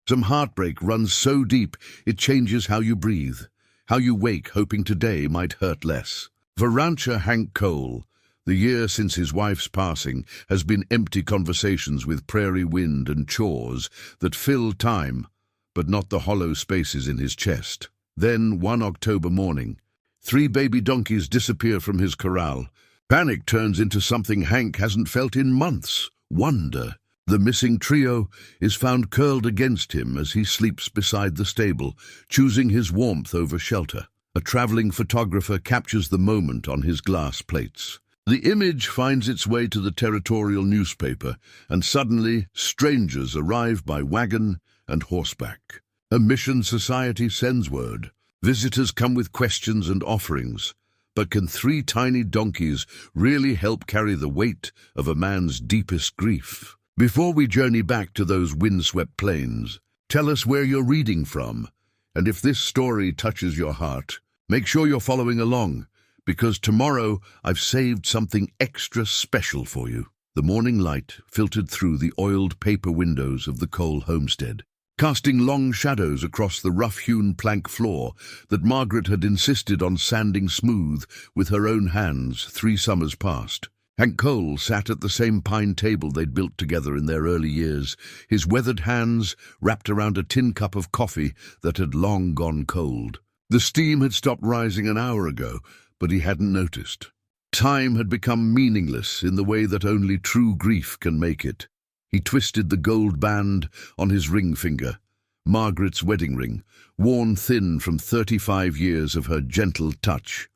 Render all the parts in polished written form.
Some heartbreak runs so deep it changes how you breathe, how you wake hoping today might hurt less. For rancher Hank Cole, the year since his wife's passing has been empty conversations with prairie wind and chores that fill time, but not the hollow spaces in his chest. Then, one October morning, 3 baby donkeys disappear from his corral. Panic turns into something Hank hasn't felt in months: wonder. The missing trio is found curled against him as he sleeps beside the stable, choosing his warmth over shelter. A traveling photographer captures the moment on his glass plates. The image finds its way to the territorial newspaper, and suddenly strangers arrive by wagon and horseback. A mission society sends word. Visitors come with questions and offerings. But can 3 tiny donkeys really help carry the weight of a man's deepest grief? Before we journey back to those windswept plains, tell us where you're reading from. And if this story touches your heart, make sure you're following along, because tomorrow I've saved something extra special for you. The morning light filtered through the oiled paper windows of the Cole homestead, casting long shadows across the rough-hewn plank floor that Margaret had insisted on sanding smooth with her own hands 3 summers past. Hank Cole sat at the same pine table they'd built together in their early years, his weathered hands wrapped around a tin cup of coffee that had long gone cold. The steam had stopped rising an hour ago, but he hadn't noticed. Time had become meaningless in the way that only true grief can make it. He twisted the gold band on his ring finger, Margaret's wedding ring, worn thin from 35 years of her gentle touch.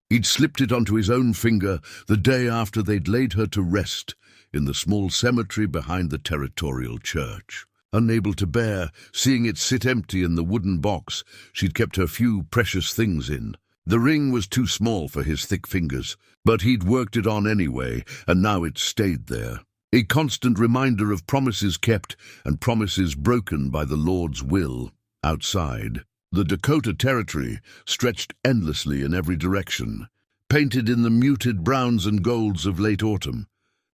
He'd slipped it onto his own finger the day after they'd laid her to rest in the small cemetery behind the territorial church. Unable to bear seeing it sit empty in the wooden box she'd kept her few precious things in. The ring was too small for his thick fingers, but he'd worked it on anyway, and now it stayed there. A constant reminder of promises kept and promises broken by the Lord's will. Outside, the Dakota Territory stretched endlessly in every direction, painted in the muted browns and golds of late autumn.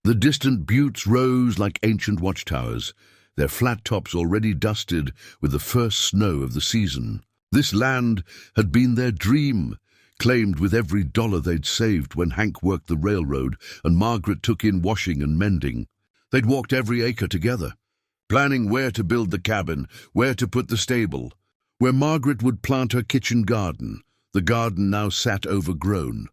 The distant buttes rose like ancient watchtowers, their flat tops already dusted with the first snow of the season. This land had been their dream, claimed with every dollar they'd saved when Hank worked the railroad and Margaret took in washing and mending. They'd walked every acre together, planning where to build the cabin, where to put the stable, where Margaret would plant her kitchen garden. The garden now sat overgrown,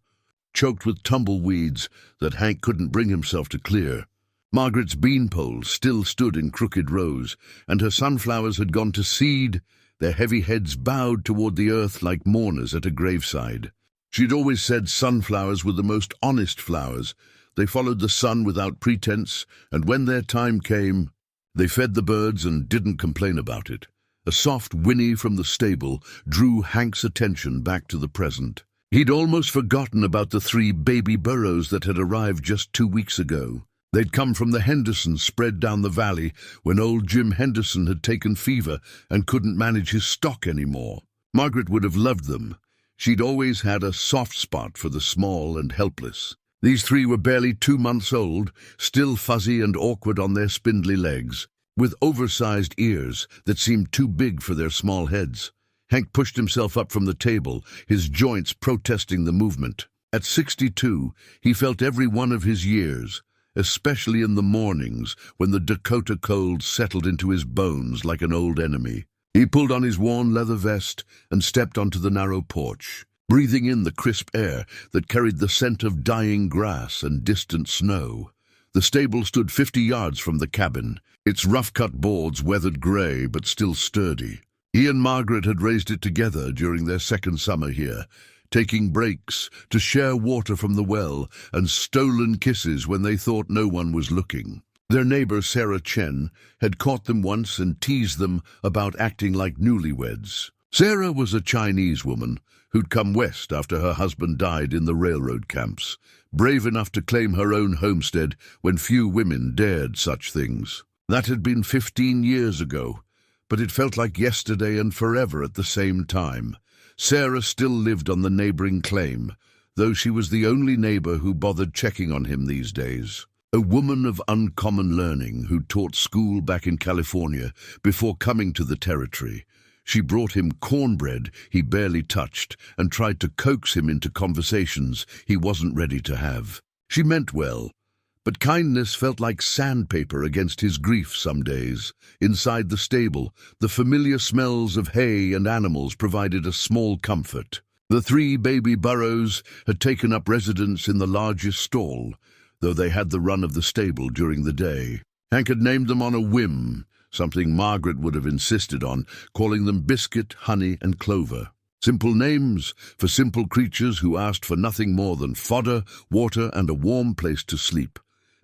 choked with tumbleweeds that Hank couldn't bring himself to clear. Margaret's bean poles still stood in crooked rows, and her sunflowers had gone to seed, their heavy heads bowed toward the earth like mourners at a graveside. She'd always said sunflowers were the most honest flowers. They followed the sun without pretense, and when their time came, they fed the birds and didn't complain about it. A soft whinny from the stable drew Hank's attention back to the present. He'd almost forgotten about the 3 baby Burros that had arrived just 2 weeks ago. They'd come from the Hendersons spread down the valley when old Jim Henderson had taken fever and couldn't manage his stock anymore. Margaret would have loved them. She'd always had a soft spot for the small and helpless. These 3 were barely 2 months old, still fuzzy and awkward on their spindly legs, with oversized ears that seemed too big for their small heads. Hank pushed himself up from the table, his joints protesting the movement. At 62, he felt every one of his years, especially in the mornings when the Dakota cold settled into his bones like an old enemy. He pulled on his worn leather vest and stepped onto the narrow porch, breathing in the crisp air that carried the scent of dying grass and distant snow. The stable stood 50 yards from the cabin, its rough-cut boards weathered gray but still sturdy. He and Margaret had raised it together during their second summer here, taking breaks to share water from the well and stolen kisses when they thought no one was looking. Their neighbor, Sarah Chen, had caught them once and teased them about acting like newlyweds. Sarah was a Chinese woman who'd come west after her husband died in the railroad camps, brave enough to claim her own homestead when few women dared such things. That had been 15 years ago, but it felt like yesterday and forever at the same time. Sarah still lived on the neighboring claim, though she was the only neighbor who bothered checking on him these days. a woman of uncommon learning who taught school back in California before coming to the territory. She brought him cornbread he barely touched and tried to coax him into conversations he wasn't ready to have. She meant well, but kindness felt like sandpaper against his grief some days. Inside the stable, the familiar smells of hay and animals provided a small comfort. The 3 baby Burros had taken up residence in the largest stall, though they had the run of the stable during the day. Hank had named them on a whim, something Margaret would have insisted on, calling them Biscuit, Honey, and Clover. Simple names for simple creatures who asked for nothing more than fodder, water, and a warm place to sleep.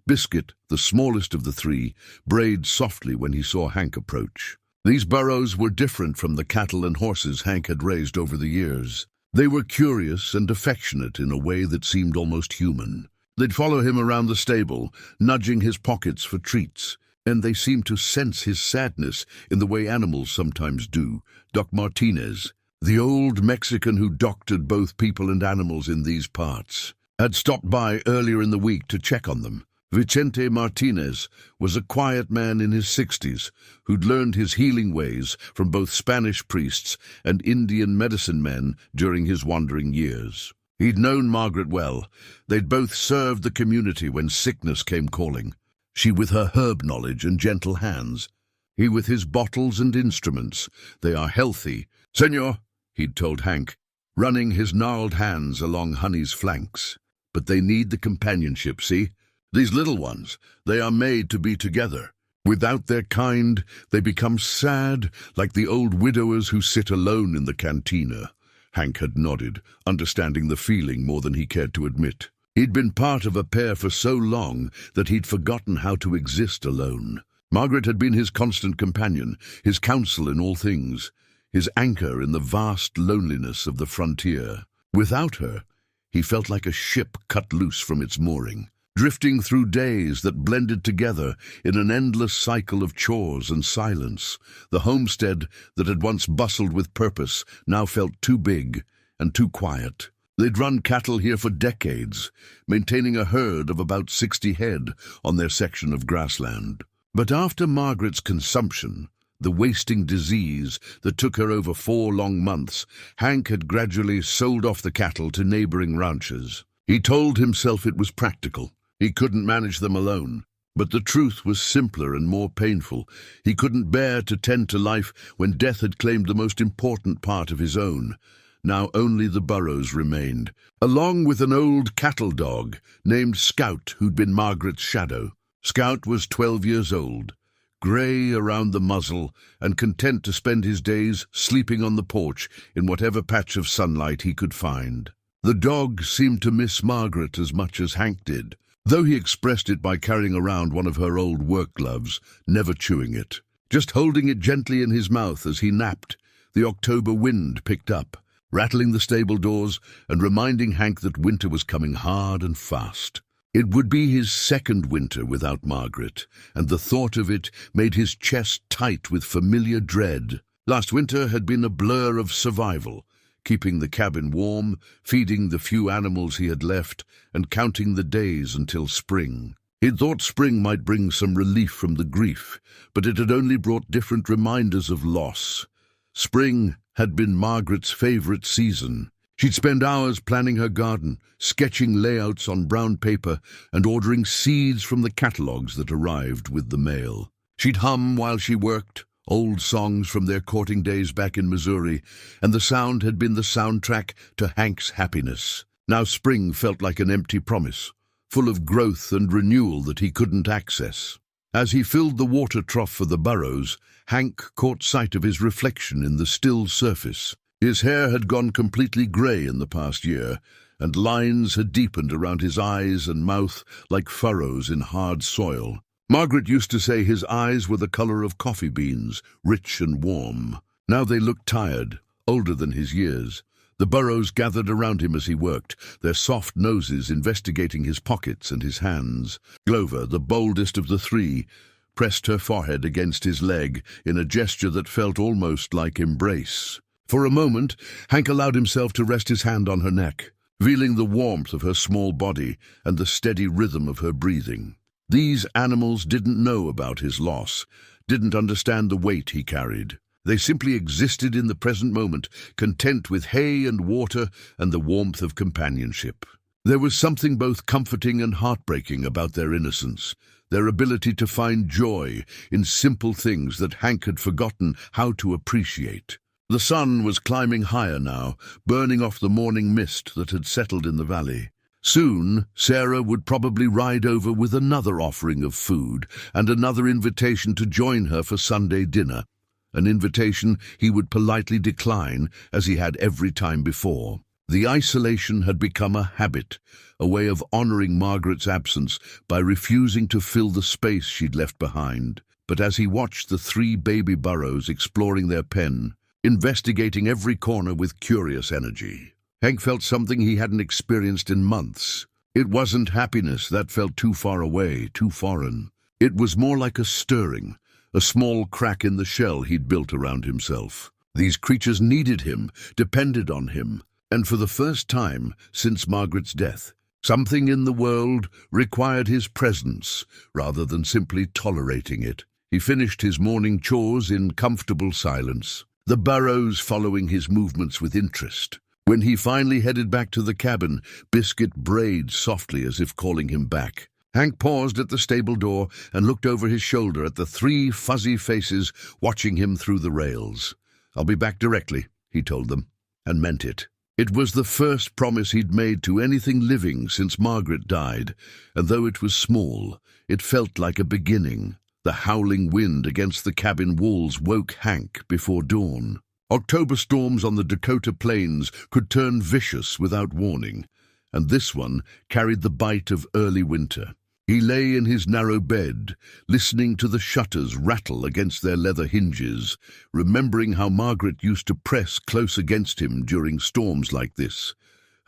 Biscuit, the smallest of the 3, brayed softly when he saw Hank approach. These Burros were different from the cattle and horses Hank had raised over the years. They were curious and affectionate in a way that seemed almost human. They'd follow him around the stable, nudging his pockets for treats, and they seemed to sense his sadness in the way animals sometimes do. Doc Martinez, the old Mexican who doctored both people and animals in these parts, had stopped by earlier in the week to check on them. Vicente Martinez was a quiet man in his 60s who'd learned his healing ways from both Spanish priests and Indian medicine men during his wandering years. He'd known Margaret well. They'd both served the community when sickness came calling. She with her herb knowledge and gentle hands. He with his bottles and instruments. They are healthy. "Senor," he'd told Hank, running his gnarled hands along Honey's flanks. "But they need the companionship, see? These little ones, they are made to be together. Without their kind, they become sad, like the old widowers who sit alone in the cantina." Hank had nodded, understanding the feeling more than he cared to admit. He'd been part of a pair for so long that he'd forgotten how to exist alone. Margaret had been his constant companion, his counsel in all things, his anchor in the vast loneliness of the frontier. Without her, he felt like a ship cut loose from its mooring, drifting through days that blended together in an endless cycle of chores and silence. The homestead that had once bustled with purpose now felt too big and too quiet. They'd run cattle here for decades, maintaining a herd of about 60 head on their section of grassland. But after Margaret's consumption, the wasting disease that took her over 4 long months, Hank had gradually sold off the cattle to neighboring ranches. He told himself it was practical. He couldn't manage them alone. But the truth was simpler and more painful. He couldn't bear to tend to life when death had claimed the most important part of his own. Now only the Burros remained, along with an old cattle dog named Scout who'd been Margaret's shadow. Scout was 12 years old, grey around the muzzle and content to spend his days sleeping on the porch in whatever patch of sunlight he could find. The dog seemed to miss Margaret as much as Hank did, though he expressed it by carrying around one of her old work gloves, never chewing it, just holding it gently in his mouth as he napped. The October wind picked up, rattling the stable doors and reminding Hank that winter was coming hard and fast. It would be his second winter without Margaret, and the thought of it made his chest tight with familiar dread. Last winter had been a blur of survival, keeping the cabin warm, feeding the few animals he had left, and counting the days until spring. He'd thought spring might bring some relief from the grief, but it had only brought different reminders of loss. Spring had been Margaret's favorite season. She'd spend hours planning her garden, sketching layouts on brown paper, and ordering seeds from the catalogs that arrived with the mail. She'd hum while she worked, old songs from their courting days back in Missouri, and the sound had been the soundtrack to Hank's happiness. Now spring felt like an empty promise, full of growth and renewal that he couldn't access. As he filled the water trough for the Burros, Hank caught sight of his reflection in the still surface. His hair had gone completely grey in the past year, and lines had deepened around his eyes and mouth like furrows in hard soil. Margaret used to say his eyes were the colour of coffee beans, rich and warm. Now they looked tired, older than his years. The Burros gathered around him as he worked, their soft noses investigating his pockets and his hands. Clover, the boldest of the 3, pressed her forehead against his leg in a gesture that felt almost like embrace. For a moment, Hank allowed himself to rest his hand on her neck, feeling the warmth of her small body and the steady rhythm of her breathing. These animals didn't know about his loss, didn't understand the weight he carried. They simply existed in the present moment, content with hay and water and the warmth of companionship. There was something both comforting and heartbreaking about their innocence, their ability to find joy in simple things that Hank had forgotten how to appreciate. The sun was climbing higher now, burning off the morning mist that had settled in the valley. Soon, Sarah would probably ride over with another offering of food and another invitation to join her for Sunday dinner, an invitation he would politely decline as he had every time before. The isolation had become a habit, a way of honoring Margaret's absence by refusing to fill the space she'd left behind. But as he watched the 3 baby burros exploring their pen, investigating every corner with curious energy, Hank felt something he hadn't experienced in months. It wasn't happiness that felt too far away, too foreign. It was more like a stirring, a small crack in the shell he'd built around himself. These creatures needed him, depended on him, and for the first time since Margaret's death, something in the world required his presence rather than simply tolerating it. He finished his morning chores in comfortable silence, the burros following his movements with interest. When he finally headed back to the cabin, Biscuit brayed softly as if calling him back. Hank paused at the stable door and looked over his shoulder at the 3 fuzzy faces watching him through the rails. "I'll be back directly," he told them, and meant it. It was the first promise he'd made to anything living since Margaret died, and though it was small, it felt like a beginning. The howling wind against the cabin walls woke Hank before dawn. October storms on the Dakota plains could turn vicious without warning, and this one carried the bite of early winter. He lay in his narrow bed, listening to the shutters rattle against their leather hinges, remembering how Margaret used to press close against him during storms like this,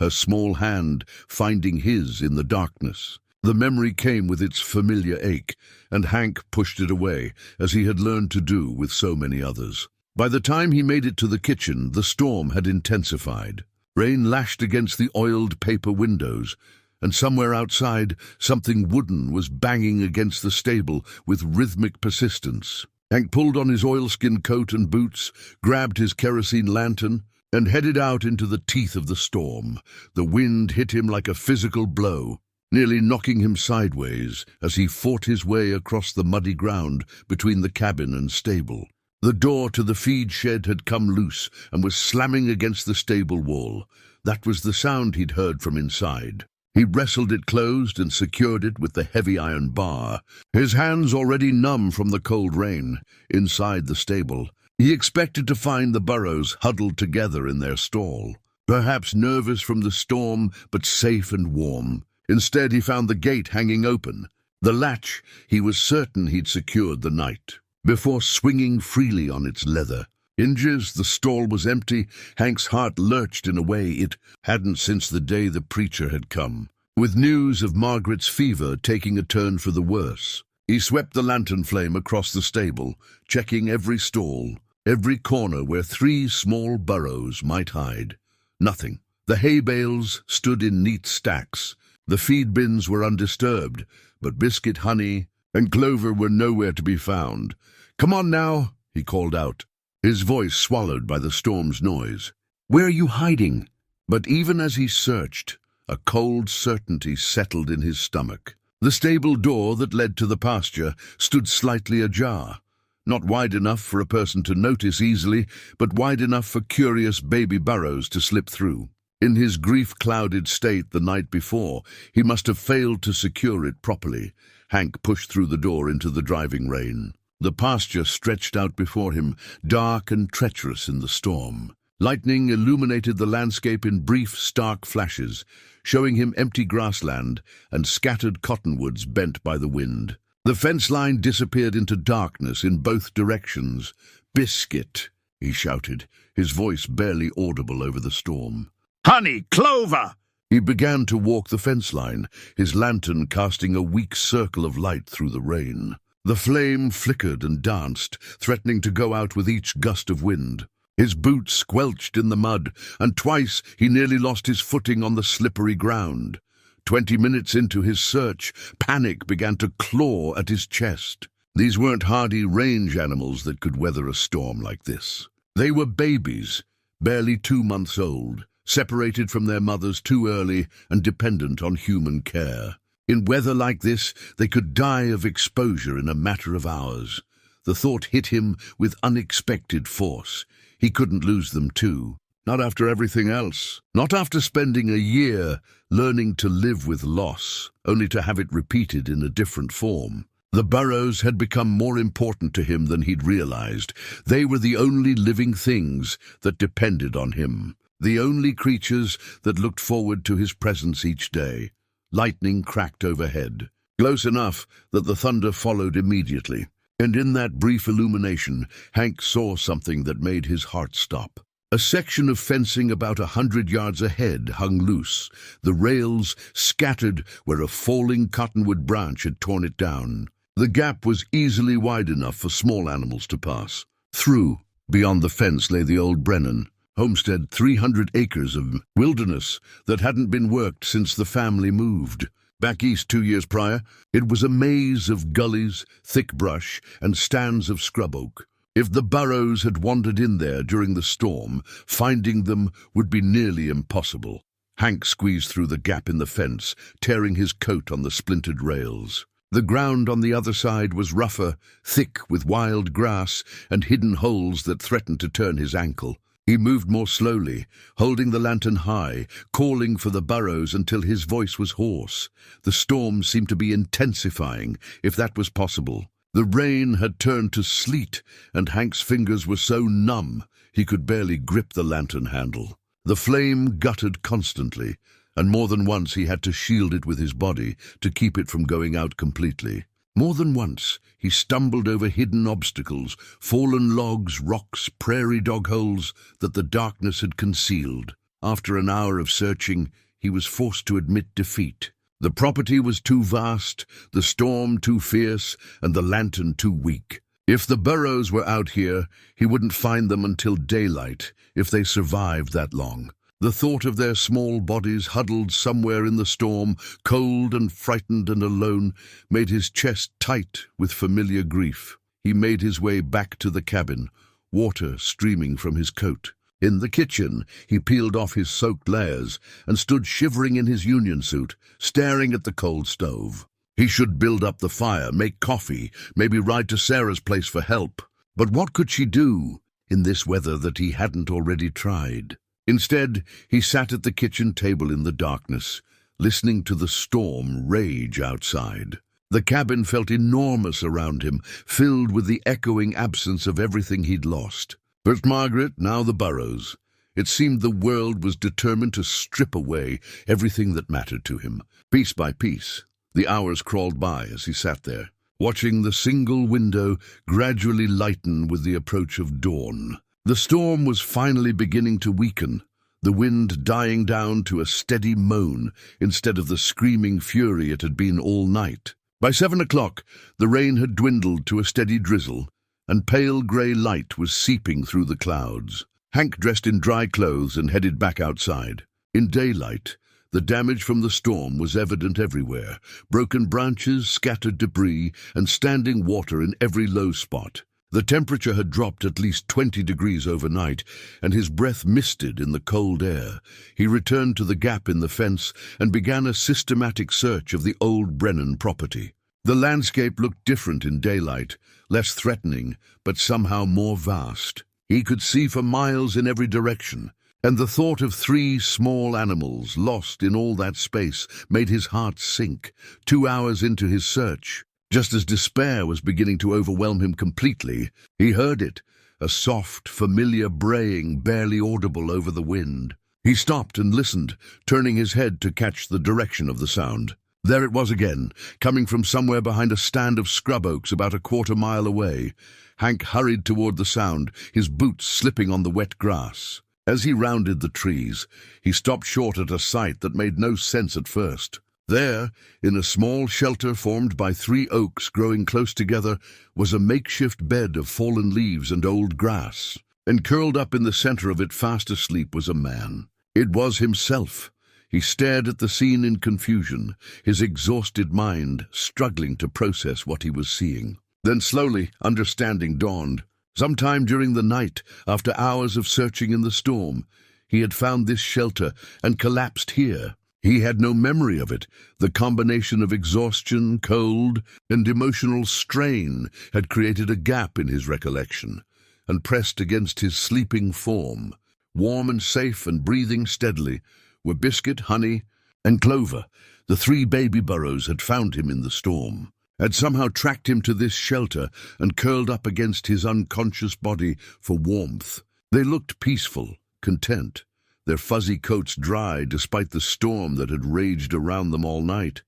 her small hand finding his in the darkness. The memory came with its familiar ache, and Hank pushed it away, as he had learned to do with so many others. By the time he made it to the kitchen, the storm had intensified. Rain lashed against the oiled paper windows, and somewhere outside, something wooden was banging against the stable with rhythmic persistence. Hank pulled on his oilskin coat and boots, grabbed his kerosene lantern, and headed out into the teeth of the storm. The wind hit him like a physical blow, nearly knocking him sideways as he fought his way across the muddy ground between the cabin and stable. The door to the feed shed had come loose and was slamming against the stable wall. That was the sound he'd heard from inside. He wrestled it closed and secured it with the heavy iron bar, his hands already numb from the cold rain. Inside the stable, he expected to find the burros huddled together in their stall, perhaps nervous from the storm but safe and warm. Instead, he found the gate hanging open. The latch he was certain he'd secured the night before swinging freely on its leather hinges. The stall was empty. Hank's heart lurched in a way it hadn't since the day the preacher had come, with news of Margaret's fever taking a turn for the worse. He swept the lantern flame across the stable, checking every stall, every corner where 3 small burros might hide. Nothing. The hay bales stood in neat stacks. The feed bins were undisturbed, but Biscuit, Honey, and Clover were nowhere to be found. "Come on now," he called out, his voice swallowed by the storm's noise. "Where are you hiding?" But even as he searched, a cold certainty settled in his stomach. The stable door that led to the pasture stood slightly ajar, not wide enough for a person to notice easily, but wide enough for curious baby burros to slip through. In his grief-clouded state the night before, he must have failed to secure it properly. Hank pushed through the door into the driving rain. The pasture stretched out before him, dark and treacherous in the storm. Lightning illuminated the landscape in brief, stark flashes, showing him empty grassland and scattered cottonwoods bent by the wind. The fence line disappeared into darkness in both directions. "Biscuit," he shouted, his voice barely audible over the storm. "Honey, Clover!" He began to walk the fence line, his lantern casting a weak circle of light through the rain. The flame flickered and danced, threatening to go out with each gust of wind. His boots squelched in the mud, and twice he nearly lost his footing on the slippery ground. 20 minutes into his search, panic began to claw at his chest. These weren't hardy range animals that could weather a storm like this. They were babies, barely 2 months old, separated from their mothers too early and dependent on human care. In weather like this, they could die of exposure in a matter of hours. The thought hit him with unexpected force. He couldn't lose them too. Not after everything else. Not after spending a year learning to live with loss, only to have it repeated in a different form. The burros had become more important to him than he'd realized. They were the only living things that depended on him. The only creatures that looked forward to his presence each day. Lightning cracked overhead, close enough that the thunder followed immediately. And in that brief illumination, Hank saw something that made his heart stop. A section of fencing about 100 yards ahead hung loose, the rails scattered where a falling cottonwood branch had torn it down. The gap was easily wide enough for small animals to pass. Through, beyond the fence, lay the old Brennan homestead, 300 acres of wilderness that hadn't been worked since the family moved. Back east 2 years prior, it was a maze of gullies, thick brush, and stands of scrub oak. If the burros had wandered in there during the storm, finding them would be nearly impossible. Hank squeezed through the gap in the fence, tearing his coat on the splintered rails. The ground on the other side was rougher, thick with wild grass and hidden holes that threatened to turn his ankle. He moved more slowly, holding the lantern high, calling for the burros until his voice was hoarse. The storm seemed to be intensifying, if that was possible. The rain had turned to sleet, and Hank's fingers were so numb he could barely grip the lantern handle. The flame guttered constantly, and more than once he had to shield it with his body to keep it from going out completely. More than once, he stumbled over hidden obstacles, fallen logs, rocks, prairie dog holes that the darkness had concealed. After an hour of searching, he was forced to admit defeat. The property was too vast, the storm too fierce, and the lantern too weak. If the burros were out here, he wouldn't find them until daylight, if they survived that long. The thought of their small bodies huddled somewhere in the storm, cold and frightened and alone, made his chest tight with familiar grief. He made his way back to the cabin, water streaming from his coat. In the kitchen, he peeled off his soaked layers and stood shivering in his union suit, staring at the cold stove. He should build up the fire, make coffee, maybe ride to Sarah's place for help. But what could she do in this weather that he hadn't already tried? Instead, he sat at the kitchen table in the darkness, listening to the storm rage outside. The cabin felt enormous around him, filled with the echoing absence of everything he'd lost. First Margaret, now the burros. It seemed the world was determined to strip away everything that mattered to him. Piece by piece, the hours crawled by as he sat there, watching the single window gradually lighten with the approach of dawn. The storm was finally beginning to weaken, the wind dying down to a steady moan instead of the screaming fury it had been all night. By 7 o'clock, the rain had dwindled to a steady drizzle, and pale grey light was seeping through the clouds. Hank dressed in dry clothes and headed back outside. In daylight, the damage from the storm was evident everywhere, broken branches, scattered debris, and standing water in every low spot. The temperature had dropped at least 20 degrees overnight, and his breath misted in the cold air. He returned to the gap in the fence and began a systematic search of the old Brennan property. The landscape looked different in daylight, less threatening, but somehow more vast. He could see for miles in every direction, and the thought of 3 small animals lost in all that space made his heart sink. 2 hours into his search, just as despair was beginning to overwhelm him completely, he heard it, a soft, familiar braying barely audible over the wind. He stopped and listened, turning his head to catch the direction of the sound. There it was again, coming from somewhere behind a stand of scrub oaks about a quarter-mile away. Hank hurried toward the sound, his boots slipping on the wet grass. As he rounded the trees, he stopped short at a sight that made no sense at first. There, in a small shelter formed by 3 oaks growing close together, was a makeshift bed of fallen leaves and old grass. And curled up in the center of it, fast asleep, was a man. It was himself. He stared at the scene in confusion, his exhausted mind struggling to process what he was seeing. Then slowly, understanding dawned. Sometime during the night, after hours of searching in the storm, he had found this shelter and collapsed here. He had no memory of it. The combination of exhaustion, cold, and emotional strain had created a gap in his recollection, and pressed against his sleeping form, warm and safe and breathing steadily, were Biscuit, Honey, and Clover. The 3 baby Burros had found him in the storm, had somehow tracked him to this shelter and curled up against his unconscious body for warmth. They looked peaceful, content, their fuzzy coats dry despite the storm that had raged around them all night.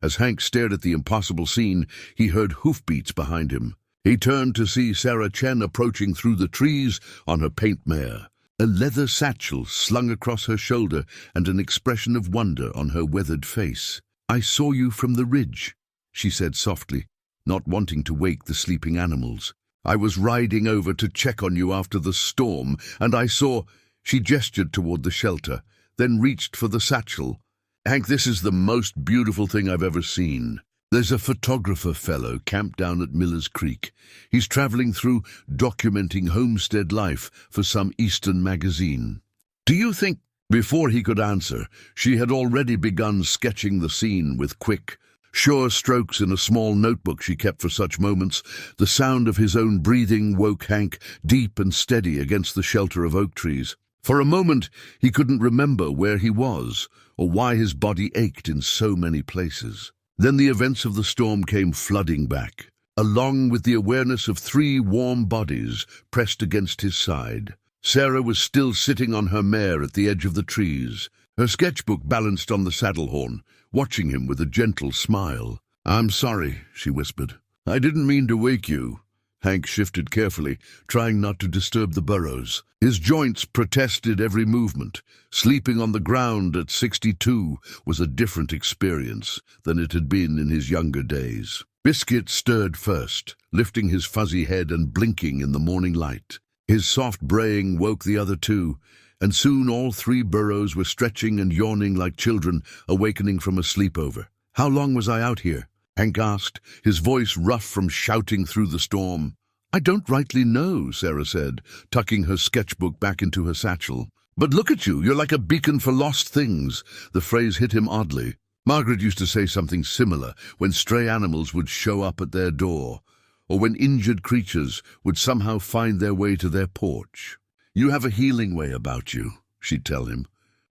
As Hank stared at the impossible scene, he heard hoofbeats behind him. He turned to see Sarah Chen approaching through the trees on her paint mare, a leather satchel slung across her shoulder and an expression of wonder on her weathered face. "I saw you from the ridge," she said softly, not wanting to wake the sleeping animals. "I was riding over to check on you after the storm, and I saw—" She gestured toward the shelter, then reached for the satchel. "Hank, this is the most beautiful thing I've ever seen. There's a photographer fellow camped down at Miller's Creek. He's traveling through documenting homestead life for some eastern magazine. Do you think—" Before he could answer, she had already begun sketching the scene with quick, sure strokes in a small notebook she kept for such moments. The sound of his own breathing woke Hank, deep and steady against the shelter of oak trees. For a moment, he couldn't remember where he was, or why his body ached in so many places. Then the events of the storm came flooding back, along with the awareness of 3 warm bodies pressed against his side. Sarah was still sitting on her mare at the edge of the trees, her sketchbook balanced on the saddle horn, watching him with a gentle smile. "I'm sorry," she whispered. "I didn't mean to wake you." Hank shifted carefully, trying not to disturb the Burros. His joints protested every movement. Sleeping on the ground at 62 was a different experience than it had been in his younger days. Biscuit stirred first, lifting his fuzzy head and blinking in the morning light. His soft braying woke the other 2, and soon all 3 Burros were stretching and yawning like children awakening from a sleepover. "How long was I out here?" Hank asked, his voice rough from shouting through the storm. "I don't rightly know," Sarah said, tucking her sketchbook back into her satchel. "But look at you, you're like a beacon for lost things." The phrase hit him oddly. Margaret used to say something similar when stray animals would show up at their door, or when injured creatures would somehow find their way to their porch. "You have a healing way about you," she'd tell him.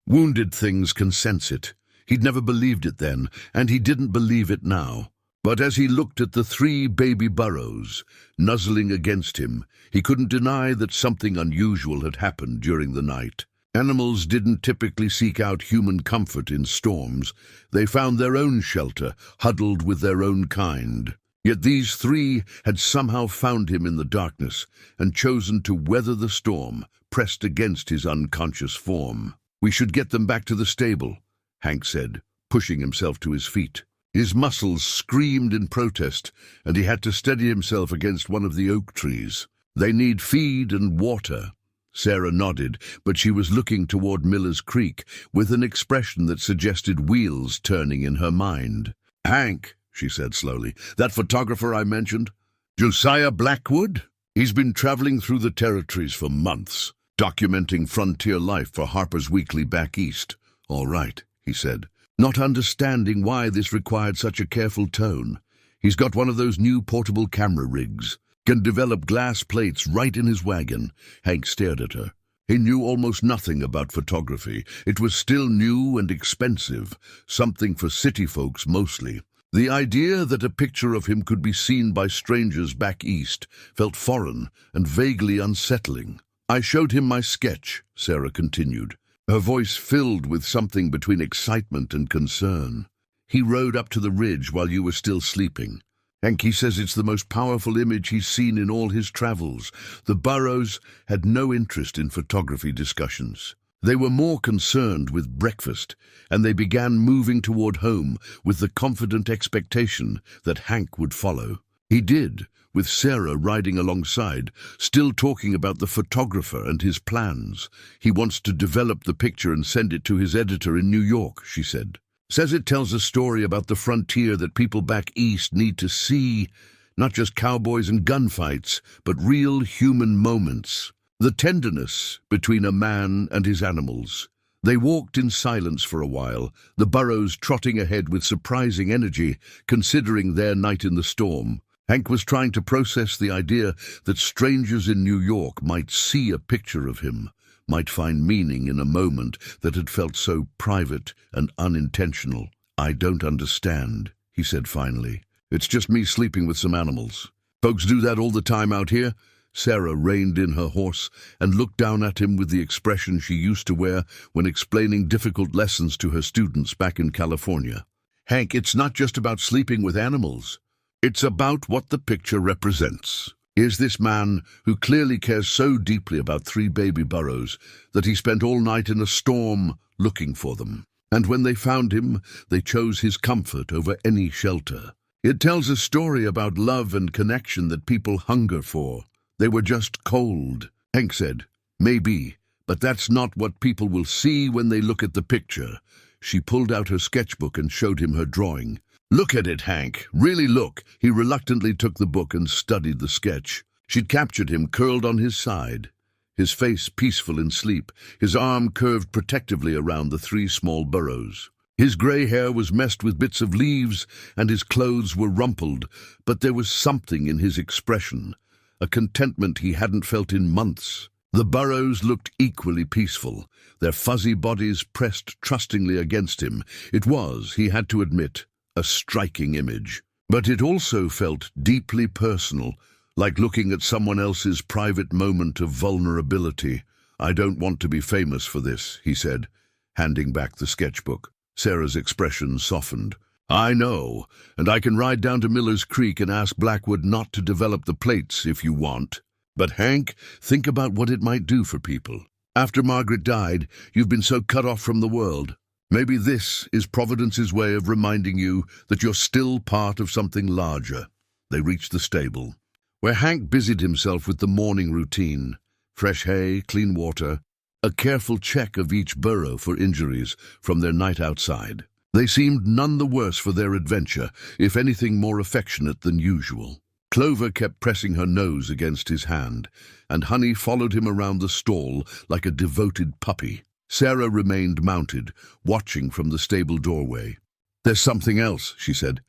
Wounded things can sense it. He'd never believed it then, and he didn't believe it now. But as he looked at the 3 baby Burros nuzzling against him, he couldn't deny that something unusual had happened during the night. Animals didn't typically seek out human comfort in storms. They found their own shelter, huddled with their own kind. Yet these 3 had somehow found him in the darkness and chosen to weather the storm, pressed against his unconscious form. "We should get them back to the stable," Hank said, pushing himself to his feet. His muscles screamed in protest, and he had to steady himself against one of the oak trees. "They need feed and water." Sarah nodded, but she was looking toward Miller's Creek with an expression that suggested wheels turning in her mind. "Hank," she said slowly, "that photographer I mentioned, Josiah Blackwood? He's been traveling through the territories for months, documenting frontier life for Harper's Weekly back east." "All right," he said, not understanding why this required such a careful tone. "He's got one of those new portable camera rigs. Can develop glass plates right in his wagon." Hank stared at her. He knew almost nothing about photography. It was still new and expensive, something for city folks mostly. The idea that a picture of him could be seen by strangers back east felt foreign and vaguely unsettling. "I showed him my sketch," Sarah continued, her voice filled with something between excitement and concern. "He rode up to the ridge while you were still sleeping. Hank, he says it's the most powerful image he's seen in all his travels." The Burros had no interest in photography discussions. They were more concerned with breakfast, and they began moving toward home with the confident expectation that Hank would follow. He did, with Sarah riding alongside, still talking about the photographer and his plans. He wants to develop the picture and send it to his editor in New York, she said. Says it tells a story about the frontier that people back east need to see, not just cowboys and gunfights, but real human moments. The tenderness between a man and his animals. They walked in silence for a while, the Burros trotting ahead with surprising energy, considering their night in the storm. Hank was trying to process the idea that strangers in New York might see a picture of him, might find meaning in a moment that had felt so private and unintentional. "I don't understand," he said finally. "It's just me sleeping with some animals. Folks do that all the time out here." Sarah reined in her horse and looked down at him with the expression she used to wear when explaining difficult lessons to her students back in California. "Hank, it's not just about sleeping with animals. It's about what the picture represents. Here's this man who clearly cares so deeply about 3 baby Burros that he spent all night in a storm looking for them. And when they found him, they chose his comfort over any shelter. It tells a story about love and connection that people hunger for. They were just cold." Hank said, "Maybe, but that's not what people will see when they look at the picture." She pulled out her sketchbook and showed him her drawing. "Look at it, Hank. Really look." He reluctantly took the book and studied the sketch. She'd captured him curled on his side, his face peaceful in sleep, his arm curved protectively around the 3 small Burros. His gray hair was messed with bits of leaves, and his clothes were rumpled, but there was something in his expression, a contentment he hadn't felt in months. The Burros looked equally peaceful, their fuzzy bodies pressed trustingly against him. It was, he had to admit, a striking image. But it also felt deeply personal, like looking at someone else's private moment of vulnerability. "I don't want to be famous for this," he said, handing back the sketchbook. Sarah's expression softened. "I know, and I can ride down to Miller's Creek and ask Blackwood not to develop the plates if you want. But Hank, think about what it might do for people. After Margaret died, you've been so cut off from the world. Maybe this is Providence's way of reminding you that you're still part of something larger." They reached the stable, where Hank busied himself with the morning routine. Fresh hay, clean water, a careful check of each burro for injuries from their night outside. They seemed none the worse for their adventure, if anything more affectionate than usual. Clover kept pressing her nose against his hand, and Honey followed him around the stall like a devoted puppy. Sarah remained mounted, watching from the stable doorway. "There's something else," she said.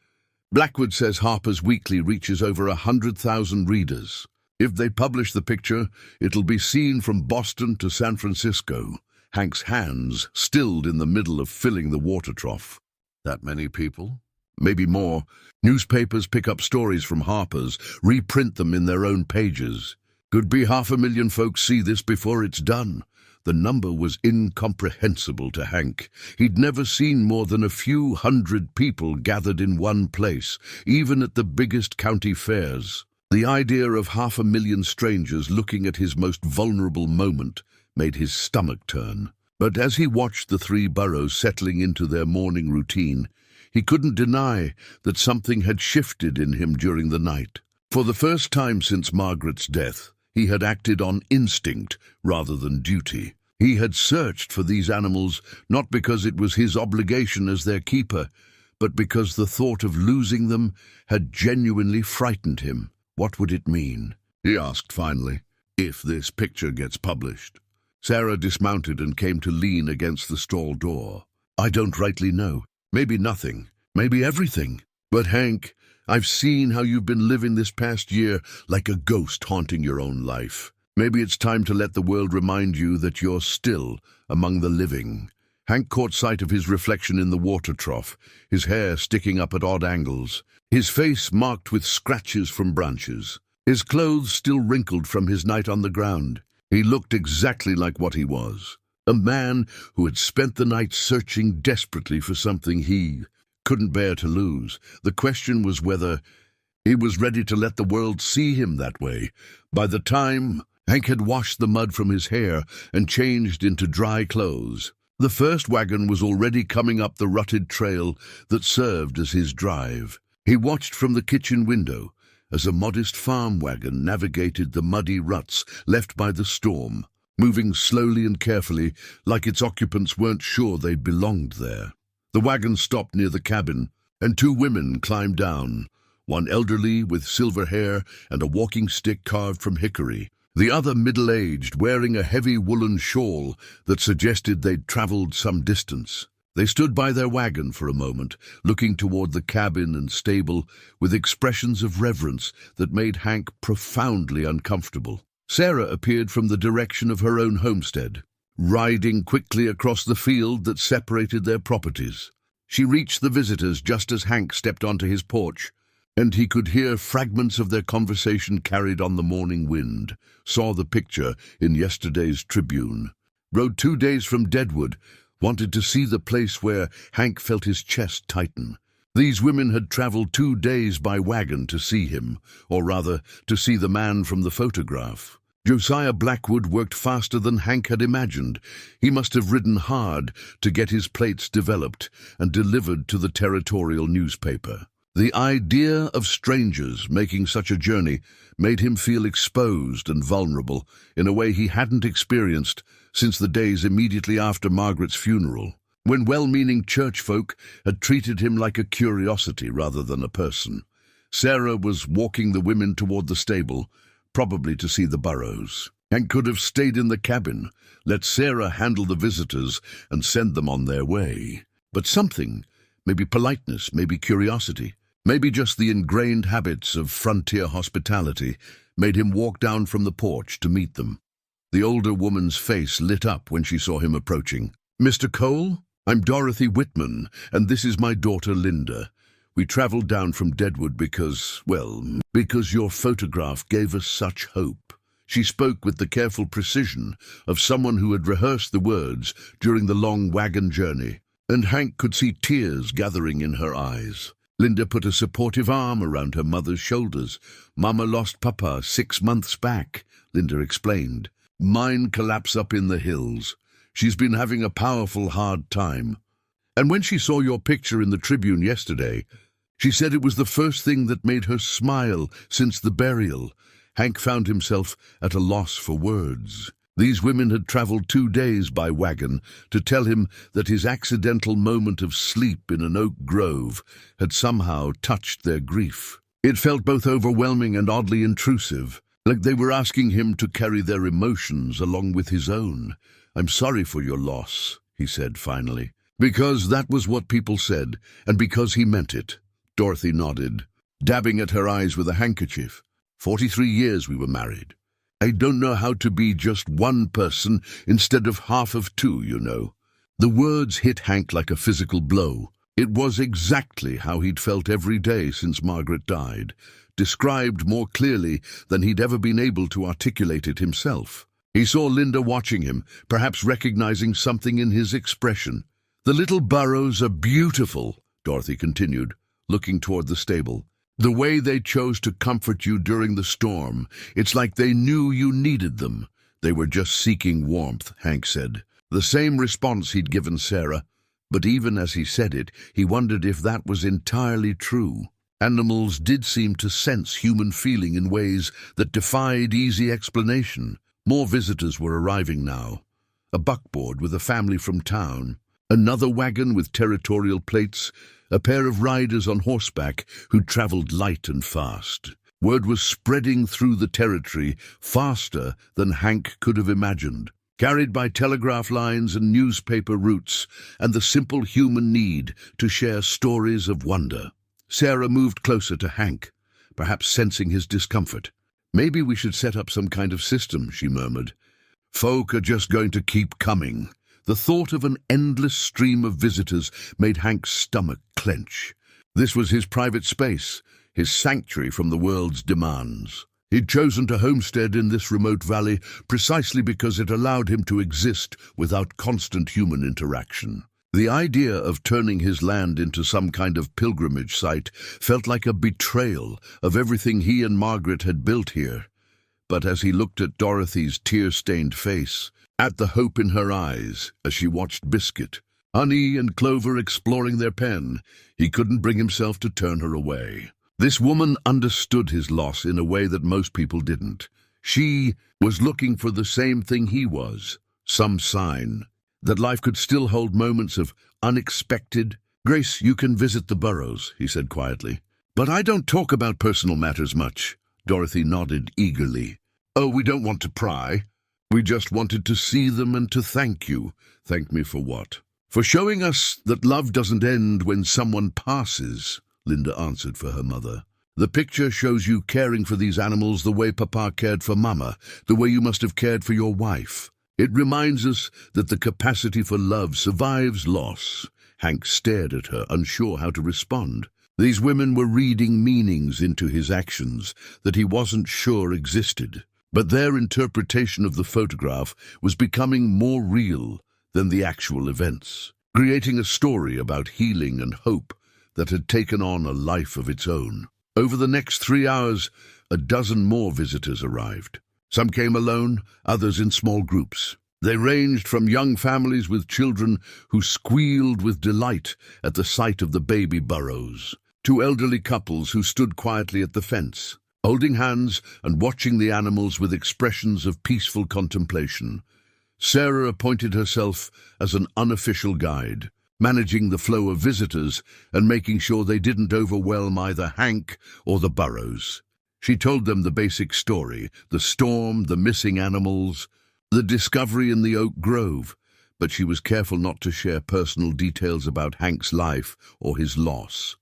"Blackwood says Harper's Weekly reaches over 100,000 readers. If they publish the picture, it'll be seen from Boston to San Francisco." Hank's hands stilled in the middle of filling the water trough. "That many people? Maybe more. Newspapers pick up stories from Harper's, reprint them in their own pages. Could be 500,000 folks see this before it's done." The number was incomprehensible to Hank. He'd never seen more than a few hundred people gathered in one place, even at the biggest county fairs. The idea of 500,000 strangers looking at his most vulnerable moment made his stomach turn. But as he watched the 3 Burros settling into their morning routine, he couldn't deny that something had shifted in him during the night. For the first time since Margaret's death, he had acted on instinct rather than duty. He had searched for these animals not because it was his obligation as their keeper, but because the thought of losing them had genuinely frightened him. "What would it mean," he asked finally, "if this picture gets published?" Sarah dismounted and came to lean against the stall door. "I don't rightly know. Maybe nothing. Maybe everything. But Hank, I've seen how you've been living this past year like a ghost haunting your own life. Maybe it's time to let the world remind you that you're still among the living." Hank caught sight of his reflection in the water trough, his hair sticking up at odd angles, his face marked with scratches from branches, his clothes still wrinkled from his night on the ground. He looked exactly like what he was, a man who had spent the night searching desperately for something he couldn't bear to lose. The question was whether he was ready to let the world see him that way. By the time Hank had washed the mud from his hair and changed into dry clothes, the first wagon was already coming up the rutted trail that served as his drive. He watched from the kitchen window as a modest farm wagon navigated the muddy ruts left by the storm, moving slowly and carefully like its occupants weren't sure they belonged there. The wagon stopped near the cabin, and two women climbed down, one elderly with silver hair and a walking stick carved from hickory, the other middle-aged, wearing a heavy woolen shawl that suggested they'd traveled some distance. They stood by their wagon for a moment, looking toward the cabin and stable with expressions of reverence that made Hank profoundly uncomfortable. Sarah appeared from the direction of her own homestead, riding quickly across the field that separated their properties. She reached the visitors just as Hank stepped onto his porch, and he could hear fragments of their conversation carried on the morning wind, saw the picture in yesterday's Tribune, rode 2 days from Deadwood, wanted to see the place where Hank felt his chest tighten. These women had traveled 2 days by wagon to see him, or rather, to see the man from the photograph. Josiah Blackwood worked faster than Hank had imagined. He must have ridden hard to get his plates developed and delivered to the territorial newspaper. The idea of strangers making such a journey made him feel exposed and vulnerable in a way he hadn't experienced since the days immediately after Margaret's funeral, when well-meaning church folk had treated him like a curiosity rather than a person. Sarah was walking the women toward the stable, probably to see the Burros, and could have stayed in the cabin, let Sarah handle the visitors and send them on their way. But something, maybe politeness, maybe curiosity, maybe just the ingrained habits of frontier hospitality, made him walk down from the porch to meet them. The older woman's face lit up when she saw him approaching. "Mr. Cole, I'm Dorothy Whitman, and this is my daughter Linda. We traveled down from Deadwood because your photograph gave us such hope." She spoke with the careful precision of someone who had rehearsed the words during the long wagon journey, and Hank could see tears gathering in her eyes. Linda put a supportive arm around her mother's shoulders. "Mama lost Papa 6 months back," Linda explained. "Mine collapsed up in the hills. She's been having a powerful hard time. And when she saw your picture in the Tribune yesterday, she said it was the first thing that made her smile since the burial." Hank found himself at a loss for words. These women had traveled 2 days by wagon to tell him that his accidental moment of sleep in an oak grove had somehow touched their grief. It felt both overwhelming and oddly intrusive, like they were asking him to carry their emotions along with his own. "I'm sorry for your loss," he said finally. "Because that was what people said, and because he meant it." Dorothy nodded, dabbing at her eyes with a handkerchief. 43 years we were married. I don't know how to be just one person instead of half of two, you know." The words hit Hank like a physical blow. It was exactly how he'd felt every day since Margaret died, described more clearly than he'd ever been able to articulate it himself. He saw Linda watching him, perhaps recognizing something in his expression. "The little Burros are beautiful," Dorothy continued, looking toward the stable. "The way they chose to comfort you during the storm, it's like they knew you needed them." "They were just seeking warmth," Hank said. The same response he'd given Sarah, but even as he said it, he wondered if that was entirely true. Animals did seem to sense human feeling in ways that defied easy explanation. More visitors were arriving now. A buckboard with a family from town, another wagon with territorial plates, a pair of riders on horseback who traveled light and fast. Word was spreading through the territory faster than Hank could have imagined, carried by telegraph lines and newspaper routes, and the simple human need to share stories of wonder. Sarah moved closer to Hank, perhaps sensing his discomfort. "Maybe we should set up some kind of system," she murmured. "Folk are just going to keep coming." The thought of an endless stream of visitors made Hank's stomach clench. This was his private space, his sanctuary from the world's demands. He'd chosen to homestead in this remote valley precisely because it allowed him to exist without constant human interaction. The idea of turning his land into some kind of pilgrimage site felt like a betrayal of everything he and Margaret had built here. But as he looked at Dorothy's tear-stained face, at the hope in her eyes as she watched Biscuit, Honey and Clover exploring their pen, he couldn't bring himself to turn her away. This woman understood his loss in a way that most people didn't. She was looking for the same thing he was, some sign that life could still hold moments of unexpected. "Grace, you can visit the Burros," he said quietly. "But I don't talk about personal matters much." Dorothy nodded eagerly. "Oh, we don't want to pry. We just wanted to see them and to thank you." "Thank me for what?" "For showing us that love doesn't end when someone passes," Linda answered for her mother. "The picture shows you caring for these animals the way Papa cared for Mama, the way you must have cared for your wife. It reminds us that the capacity for love survives loss." Hank stared at her, unsure how to respond. These women were reading meanings into his actions that he wasn't sure existed. But their interpretation of the photograph was becoming more real than the actual events, creating a story about healing and hope that had taken on a life of its own. Over the next 3 hours, a dozen more visitors arrived. Some came alone, others in small groups. They ranged from young families with children who squealed with delight at the sight of the baby Burros, to elderly couples who stood quietly at the fence, holding hands and watching the animals with expressions of peaceful contemplation. Sarah appointed herself as an unofficial guide, managing the flow of visitors and making sure they didn't overwhelm either Hank or the Burros. She told them the basic story, the storm, the missing animals, the discovery in the oak grove, but she was careful not to share personal details about Hank's life or his loss.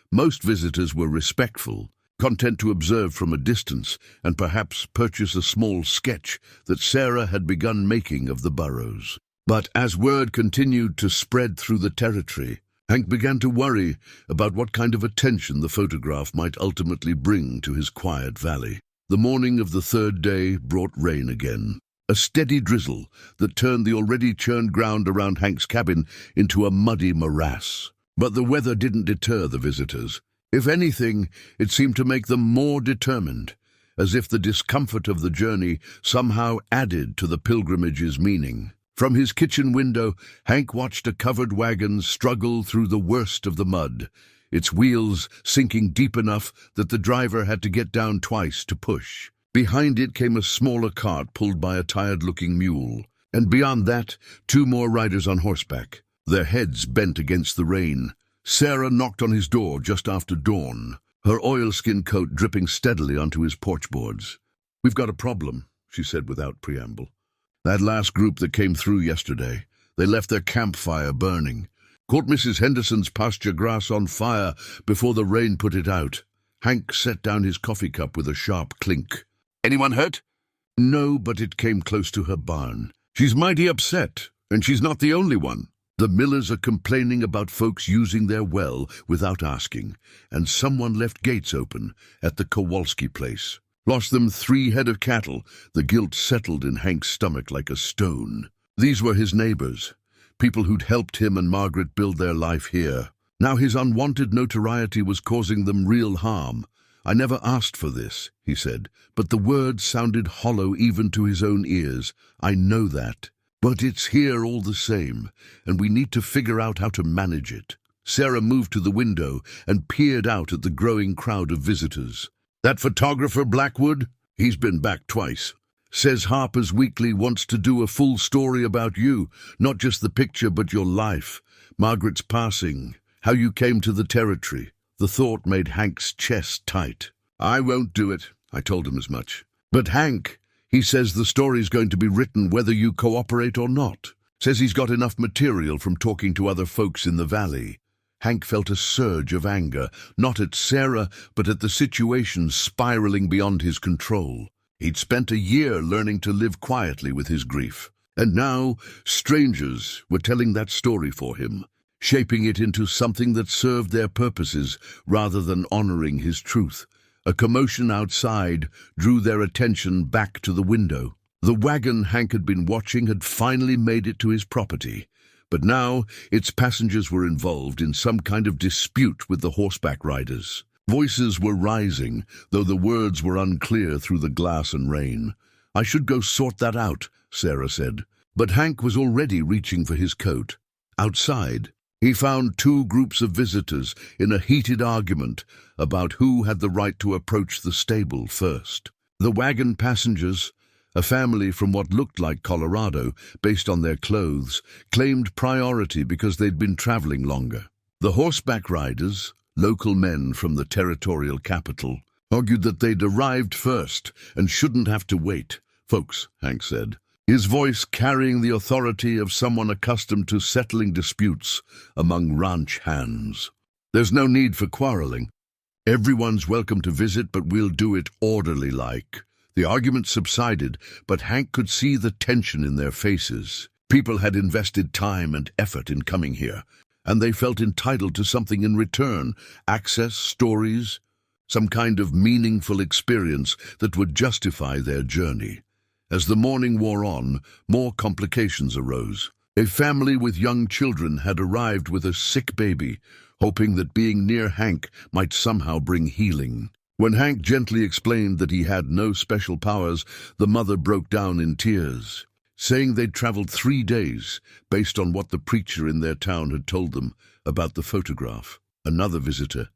Most visitors were respectful, content to observe from a distance and perhaps purchase a small sketch that Sarah had begun making of the Burros. But as word continued to spread through the territory, Hank began to worry about what kind of attention the photograph might ultimately bring to his quiet valley. The morning of the third day brought rain again, a steady drizzle that turned the already churned ground around Hank's cabin into a muddy morass. But the weather didn't deter the visitors. If anything, it seemed to make them more determined, as if the discomfort of the journey somehow added to the pilgrimage's meaning. From his kitchen window, Hank watched a covered wagon struggle through the worst of the mud, its wheels sinking deep enough that the driver had to get down twice to push. Behind it came a smaller cart pulled by a tired-looking mule, and beyond that, 2 more riders on horseback, their heads bent against the rain. Sarah knocked on his door just after dawn, her oilskin coat dripping steadily onto his porch boards. "We've got a problem," she said without preamble. "That last group that came through yesterday, they left their campfire burning. Caught Mrs. Henderson's pasture grass on fire before the rain put it out." Hank set down his coffee cup with a sharp clink. "Anyone hurt?" "No, but it came close to her barn. She's mighty upset, and she's not the only one. The Millers are complaining about folks using their well without asking, and someone left gates open at the Kowalski place. Lost them 3 head of cattle." The guilt settled in Hank's stomach like a stone. These were his neighbors, people who'd helped him and Margaret build their life here. Now his unwanted notoriety was causing them real harm. "I never asked for this," he said, but the words sounded hollow even to his own ears. "I know that. But it's here all the same, and we need to figure out how to manage it." Sarah moved to the window and peered out at the growing crowd of visitors. "That photographer Blackwood? He's been back twice. Says Harper's Weekly wants to do a full story about you, not just the picture but your life, Margaret's passing, how you came to the territory." The thought made Hank's chest tight. "I won't do it," I told him as much. "But Hank, he says the story's going to be written whether you cooperate or not. Says he's got enough material from talking to other folks in the valley." Hank felt a surge of anger, not at Sarah, but at the situation spiraling beyond his control. He'd spent a year learning to live quietly with his grief, and now strangers were telling that story for him, shaping it into something that served their purposes rather than honoring his truth. A commotion outside drew their attention back to the window. The wagon Hank had been watching had finally made it to his property, but now its passengers were involved in some kind of dispute with the horseback riders. Voices were rising, though the words were unclear through the glass and rain. "I should go sort that out," Sarah said. But Hank was already reaching for his coat. Outside, He found two groups of visitors in a heated argument about who had the right to approach the stable first. The wagon passengers, a family from what looked like Colorado, based on their clothes, claimed priority because they'd been traveling longer. The horseback riders, local men from the territorial capital, argued that they'd arrived first and shouldn't have to wait. "Folks," Hank said, his voice carrying the authority of someone accustomed to settling disputes among ranch hands. "There's no need for quarreling. Everyone's welcome to visit, but we'll do it orderly-like." The argument subsided, but Hank could see the tension in their faces. People had invested time and effort in coming here, and they felt entitled to something in return: access, stories, some kind of meaningful experience that would justify their journey. As the morning wore on, more complications arose. A family with young children had arrived with a sick baby, hoping that being near Hank might somehow bring healing. When Hank gently explained that he had no special powers, the mother broke down in tears, saying they'd traveled 3 days based on what the preacher in their town had told them about the photograph. Another visitor,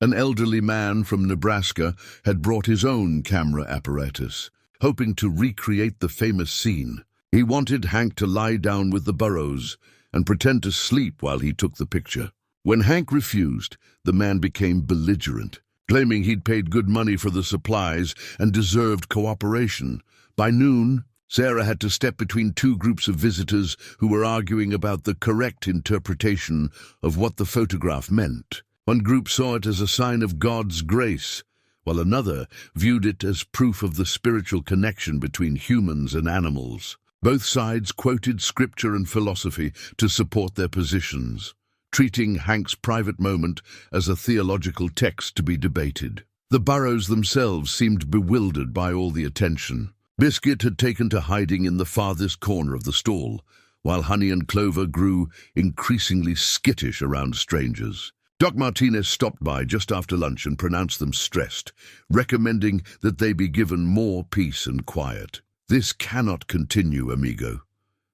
an elderly man from Nebraska, had brought his own camera apparatus, hoping to recreate the famous scene. He wanted Hank to lie down with the Burros and pretend to sleep while he took the picture. When Hank refused, the man became belligerent, claiming he'd paid good money for the supplies and deserved cooperation. By noon, Sarah had to step between two groups of visitors who were arguing about the correct interpretation of what the photograph meant. One group saw it as a sign of God's grace, while another viewed it as proof of the spiritual connection between humans and animals. Both sides quoted scripture and philosophy to support their positions, treating Hank's private moment as a theological text to be debated. The Burros themselves seemed bewildered by all the attention. Biscuit had taken to hiding in the farthest corner of the stall, while Honey and Clover grew increasingly skittish around strangers. Doc Martinez stopped by just after lunch and pronounced them stressed, recommending that they be given more peace and quiet. "This cannot continue, amigo,"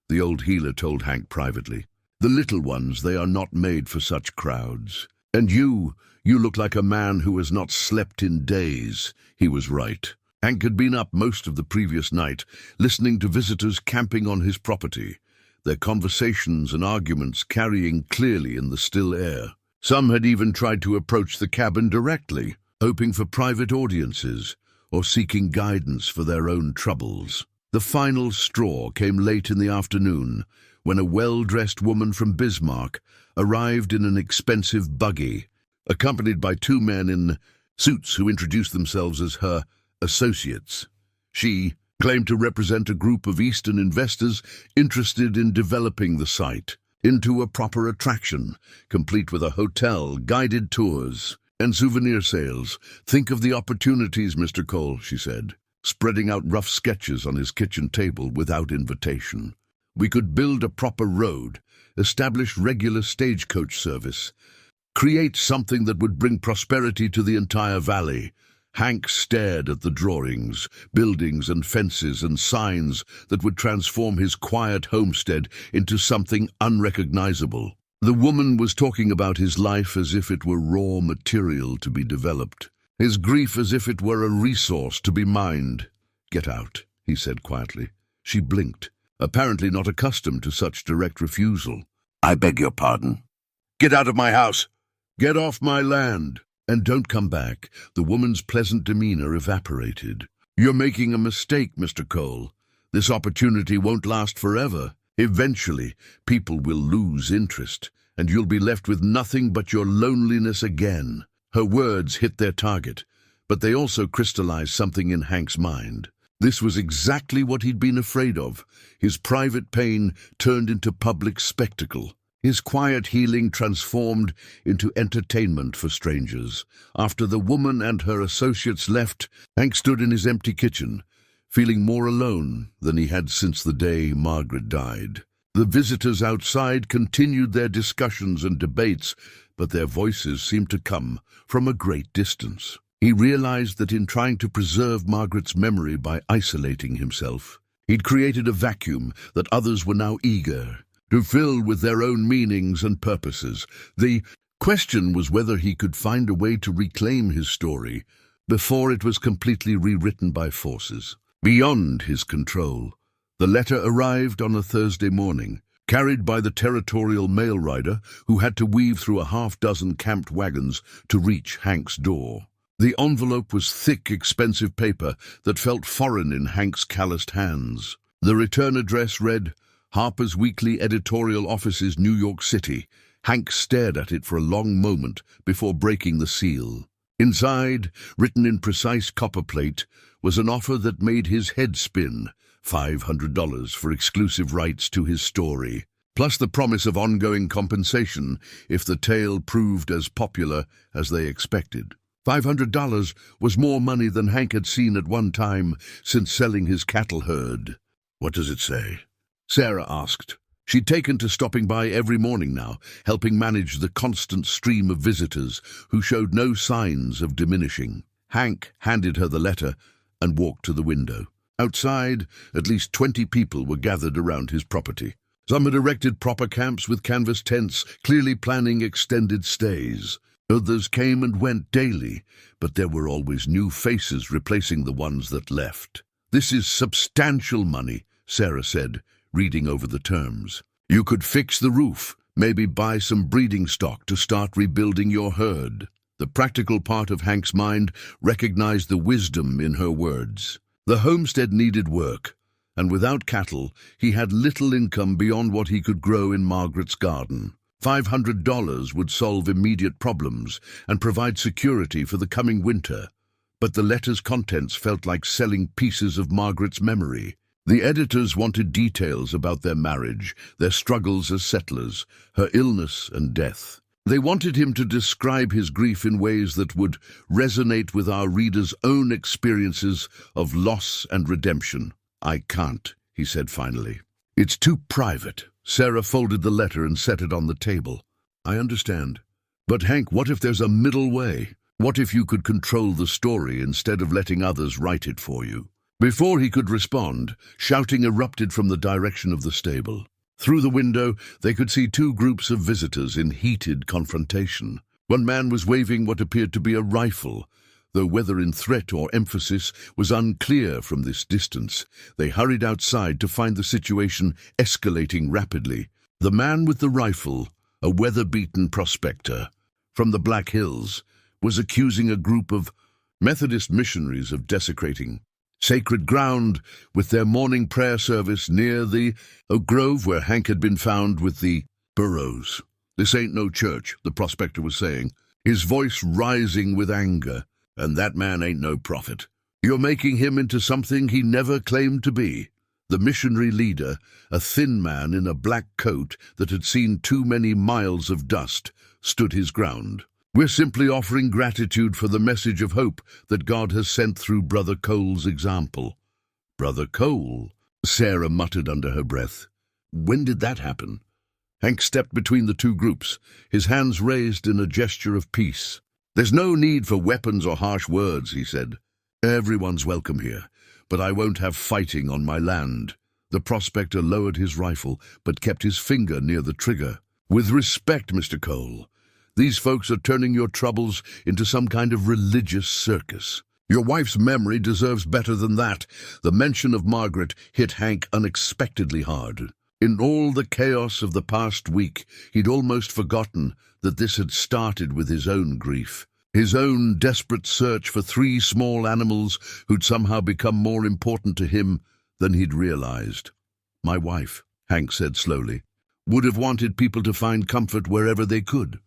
the old healer told Hank privately. "The little ones, they are not made for such crowds. And you look like a man who has not slept in days." He was right. Hank had been up most of the previous night, listening to visitors camping on his property, their conversations and arguments carrying clearly in the still air. Some had even tried to approach the cabin directly, hoping for private audiences or seeking guidance for their own troubles. The final straw came late in the afternoon, when a well-dressed woman from Bismarck arrived in an expensive buggy, accompanied by two men in suits who introduced themselves as her associates. She claimed to represent a group of Eastern investors interested in developing the site into a proper attraction, complete with a hotel, guided tours, and souvenir sales. "Think of the opportunities, Mr. Cole," she said, spreading out rough sketches on his kitchen table without invitation. "We could build a proper road, establish regular stagecoach service, create something that would bring prosperity to the entire valley." Hank stared at the drawings, buildings and fences and signs that would transform his quiet homestead into something unrecognizable. The woman was talking about his life as if it were raw material to be developed, his grief as if it were a resource to be mined. "Get out," he said quietly. She blinked, apparently not accustomed to such direct refusal. "I beg your pardon." "Get out of my house! Get off my land! And don't come back." The woman's pleasant demeanor evaporated. "You're making a mistake, Mr. Cole. This opportunity won't last forever. Eventually, people will lose interest, and you'll be left with nothing but your loneliness again." Her words hit their target, but they also crystallized something in Hank's mind. This was exactly what he'd been afraid of. His private pain turned into public spectacle. His quiet healing transformed into entertainment for strangers. After the woman and her associates left, Hank stood in his empty kitchen, feeling more alone than he had since the day Margaret died. The visitors outside continued their discussions and debates, but their voices seemed to come from a great distance. He realized that in trying to preserve Margaret's memory by isolating himself, he'd created a vacuum that others were now eager to fill with their own meanings and purposes. The question was whether he could find a way to reclaim his story before it was completely rewritten by forces beyond his control. The letter arrived on a Thursday morning, carried by the territorial mail rider who had to weave through a half-dozen camped wagons to reach Hank's door. The envelope was thick, expensive paper that felt foreign in Hank's calloused hands. The return address read, Harper's Weekly Editorial Offices, New York City. Hank stared at it for a long moment before breaking the seal. Inside, written in precise copperplate, was an offer that made his head spin. $500 for exclusive rights to his story, plus the promise of ongoing compensation if the tale proved as popular as they expected. $500 was more money than Hank had seen at one time since selling his cattle herd. "What does it say?" Sarah asked. She'd taken to stopping by every morning now, helping manage the constant stream of visitors who showed no signs of diminishing. Hank handed her the letter and walked to the window. Outside, at least 20 people were gathered around his property. Some had erected proper camps with canvas tents, clearly planning extended stays. Others came and went daily, but there were always new faces replacing the ones that left. "This is substantial money," Sarah said, reading over the terms. "You could fix the roof, maybe buy some breeding stock to start rebuilding your herd." The practical part of Hank's mind recognized the wisdom in her words. The homestead needed work, and without cattle, he had little income beyond what he could grow in Margaret's garden. $500 would solve immediate problems and provide security for the coming winter. But the letter's contents felt like selling pieces of Margaret's memory. The editors wanted details about their marriage, their struggles as settlers, her illness and death. They wanted him to describe his grief in ways that would resonate with our readers' own experiences of loss and redemption. "I can't," he said finally. "It's too private." Sarah folded the letter and set it on the table. "I understand. But Hank, what if there's a middle way? What if you could control the story instead of letting others write it for you?" Before he could respond, shouting erupted from the direction of the stable. Through the window, they could see two groups of visitors in heated confrontation. One man was waving what appeared to be a rifle, though whether in threat or emphasis was unclear from this distance. They hurried outside to find the situation escalating rapidly. The man with the rifle, a weather-beaten prospector from the Black Hills, was accusing a group of Methodist missionaries of desecrating sacred ground with their morning prayer service near the oak grove where Hank had been found with the Burros. "This ain't no church," the prospector was saying, his voice rising with anger. "And that man ain't no prophet. You're making him into something he never claimed to be." The missionary leader, a thin man in a black coat that had seen too many miles of dust, stood his ground. "We're simply offering gratitude for the message of hope that God has sent through Brother Cole's example." "Brother Cole?" Sarah muttered under her breath. "When did that happen?" Hank stepped between the two groups, his hands raised in a gesture of peace. "There's no need for weapons or harsh words," he said. "Everyone's welcome here, but I won't have fighting on my land." The prospector lowered his rifle, but kept his finger near the trigger. "With respect, Mr. Cole, these folks are turning your troubles into some kind of religious circus. Your wife's memory deserves better than that." The mention of Margaret hit Hank unexpectedly hard. In all the chaos of the past week, he'd almost forgotten that this had started with his own grief, his own desperate search for 3 small animals who'd somehow become more important to him than he'd realized. "My wife," Hank said slowly, "would have wanted people to find comfort wherever they could.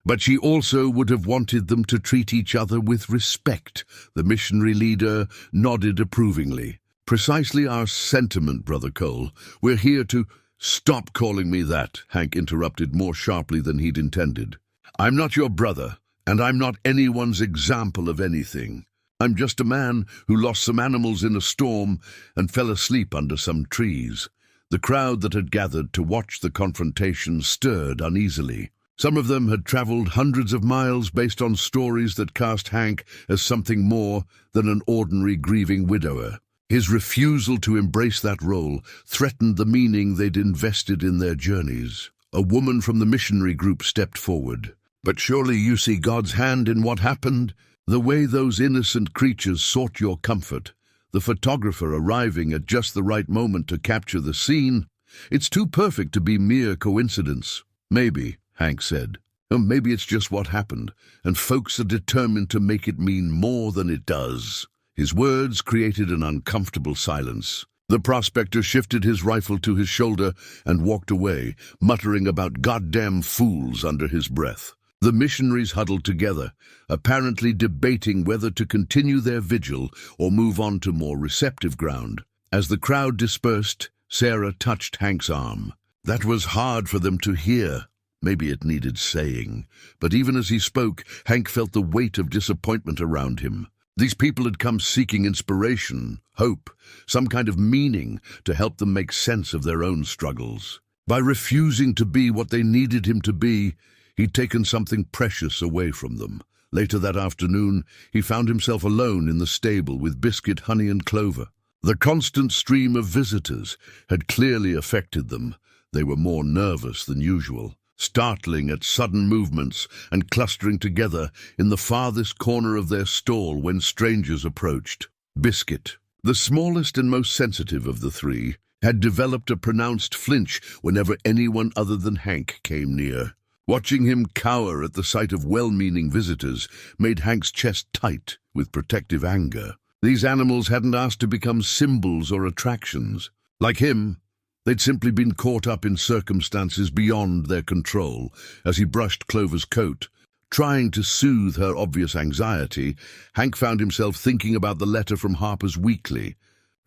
But she also would have wanted them to treat each other with respect." The missionary leader nodded approvingly. "Precisely our sentiment, Brother Cole. We're here to—" "Stop calling me that," Hank interrupted more sharply than he'd intended. "I'm not your brother, and I'm not anyone's example of anything. I'm just a man who lost some animals in a storm and fell asleep under some trees." The crowd that had gathered to watch the confrontation stirred uneasily. Some of them had traveled hundreds of miles based on stories that cast Hank as something more than an ordinary grieving widower. His refusal to embrace that role threatened the meaning they'd invested in their journeys. A woman from the missionary group stepped forward. "But surely you see God's hand in what happened? The way those innocent creatures sought your comfort, the photographer arriving at just the right moment to capture the scene. It's too perfect to be mere coincidence." "Maybe," Hank said. "Or maybe it's just what happened, and folks are determined to make it mean more than it does." His words created an uncomfortable silence. The prospector shifted his rifle to his shoulder and walked away, muttering about goddamn fools under his breath. The missionaries huddled together, apparently debating whether to continue their vigil or move on to more receptive ground. As the crowd dispersed, Sarah touched Hank's arm. That was hard for them to hear. Maybe it needed saying. But even as he spoke, Hank felt the weight of disappointment around him. These people had come seeking inspiration, hope, some kind of meaning to help them make sense of their own struggles. By refusing to be what they needed him to be, he'd taken something precious away from them. Later that afternoon, he found himself alone in the stable with Biscuit, Honey, and Clover. The constant stream of visitors had clearly affected them. They were more nervous than usual, startling at sudden movements and clustering together in the farthest corner of their stall when strangers approached. Biscuit, the smallest and most sensitive of the three, had developed a pronounced flinch whenever anyone other than Hank came near. Watching him cower at the sight of well-meaning visitors made Hank's chest tight with protective anger. These animals hadn't asked to become symbols or attractions. Like him, they'd simply been caught up in circumstances beyond their control. As he brushed Clover's coat, trying to soothe her obvious anxiety, Hank found himself thinking about the letter from Harper's Weekly.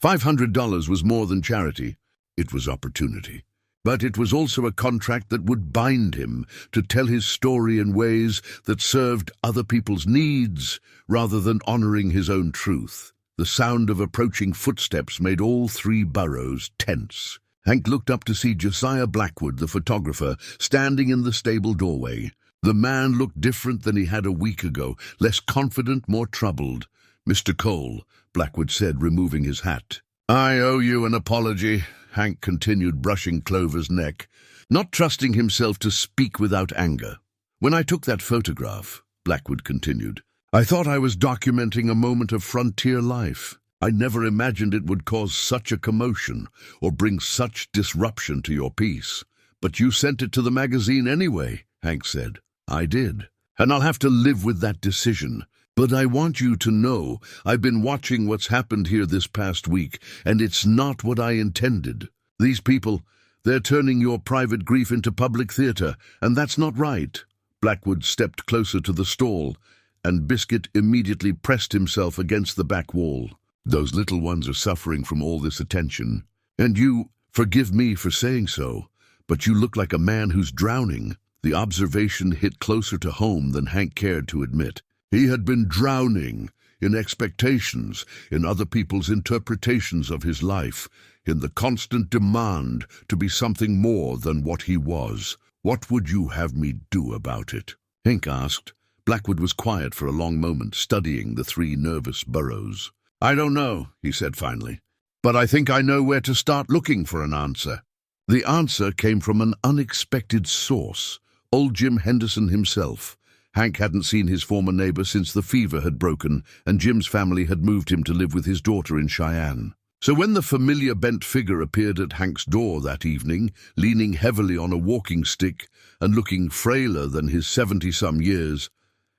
$500 was more than charity. It was opportunity. But it was also a contract that would bind him to tell his story in ways that served other people's needs rather than honoring his own truth. The sound of approaching footsteps made all three Burros tense. Hank looked up to see Josiah Blackwood, the photographer, standing in the stable doorway. The man looked different than he had a week ago, less confident, more troubled. "Mr. Cole," Blackwood said, removing his hat. "I owe you an apology," Hank continued, brushing Clover's neck, not trusting himself to speak without anger. "When I took that photograph," Blackwood continued, "I thought I was documenting a moment of frontier life. I never imagined it would cause such a commotion or bring such disruption to your peace. But you sent it to the magazine anyway," Hank said. "I did, and I'll have to live with that decision. But I want you to know I've been watching what's happened here this past week, and it's not what I intended. These people, they're turning your private grief into public theater, and that's not right." Blackwood stepped closer to the stall, and Biscuit immediately pressed himself against the back wall. "Those little ones are suffering from all this attention. And you, forgive me for saying so, but you look like a man who's drowning." The observation hit closer to home than Hank cared to admit. He had been drowning in expectations, in other people's interpretations of his life, in the constant demand to be something more than what he was. "What would you have me do about it?" Hank asked. Blackwood was quiet for a long moment, studying the three nervous Burros. "I don't know," he said finally, "but I think I know where to start looking for an answer." The answer came from an unexpected source, old Jim Henderson himself. Hank hadn't seen his former neighbor since the fever had broken, and Jim's family had moved him to live with his daughter in Cheyenne. So when the familiar bent figure appeared at Hank's door that evening, leaning heavily on a walking stick and looking frailer than his 70-some years,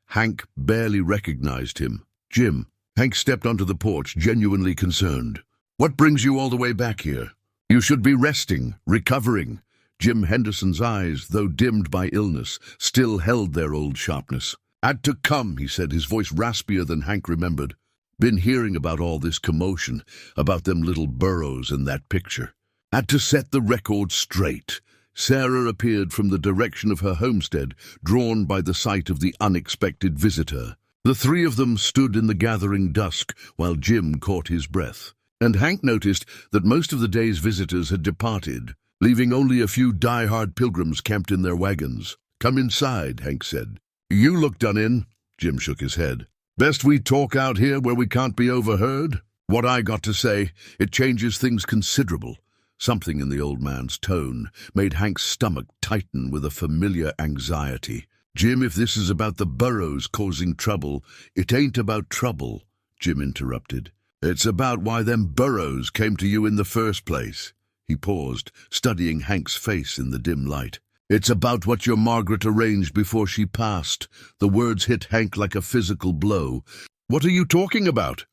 Hank barely recognized him. "Jim." Hank stepped onto the porch, genuinely concerned. "What brings you all the way back here? You should be resting, recovering." Jim Henderson's eyes, though dimmed by illness, still held their old sharpness. "Had to come," he said, his voice raspier than Hank remembered. "Been hearing about all this commotion, about them little Burros and that picture. Had to set the record straight." Sarah appeared from the direction of her homestead, drawn by the sight of the unexpected visitor. The three of them stood in the gathering dusk while Jim caught his breath. And Hank noticed that most of the day's visitors had departed, leaving only a few die-hard pilgrims camped in their wagons. "Come inside," Hank said. "You look done in." Jim shook his head. "Best we talk out here where we can't be overheard?" What I got to say, it changes things considerable. Something in the old man's tone made Hank's stomach tighten with a familiar anxiety. Jim, if this is about the Burros causing trouble, it ain't about trouble, Jim interrupted. It's about why them Burros came to you in the first place. He paused, studying Hank's face in the dim light. It's about what your Margaret arranged before she passed. The words hit Hank like a physical blow. What are you talking about?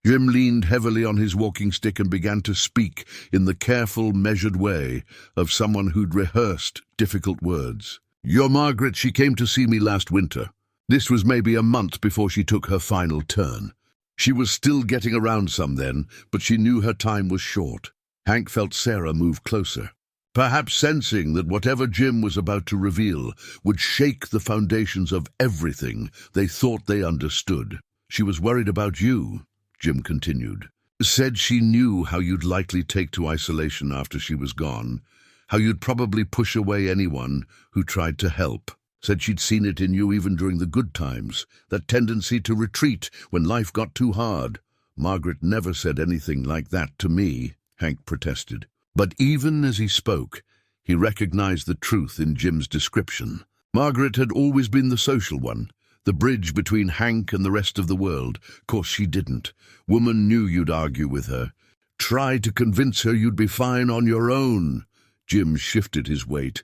Jim leaned heavily on his walking stick and began to speak in the careful, measured way of someone who'd rehearsed difficult words. Your Margaret, she came to see me last winter. This was maybe a month before she took her final turn. She was still getting around some then, but she knew her time was short. Hank felt Sarah move closer, perhaps sensing that whatever Jim was about to reveal would shake the foundations of everything they thought they understood. She was worried about you, Jim continued. Said she knew how you'd likely take to isolation after she was gone, how you'd probably push away anyone who tried to help. Said she'd seen it in you even during the good times, that tendency to retreat when life got too hard. Margaret never said anything like that to me, Hank protested. But even as he spoke, he recognized the truth in Jim's description. Margaret had always been the social one, the bridge between Hank and the rest of the world. Course she didn't. Woman knew you'd argue with her. Try to convince her you'd be fine on your own. Jim shifted his weight,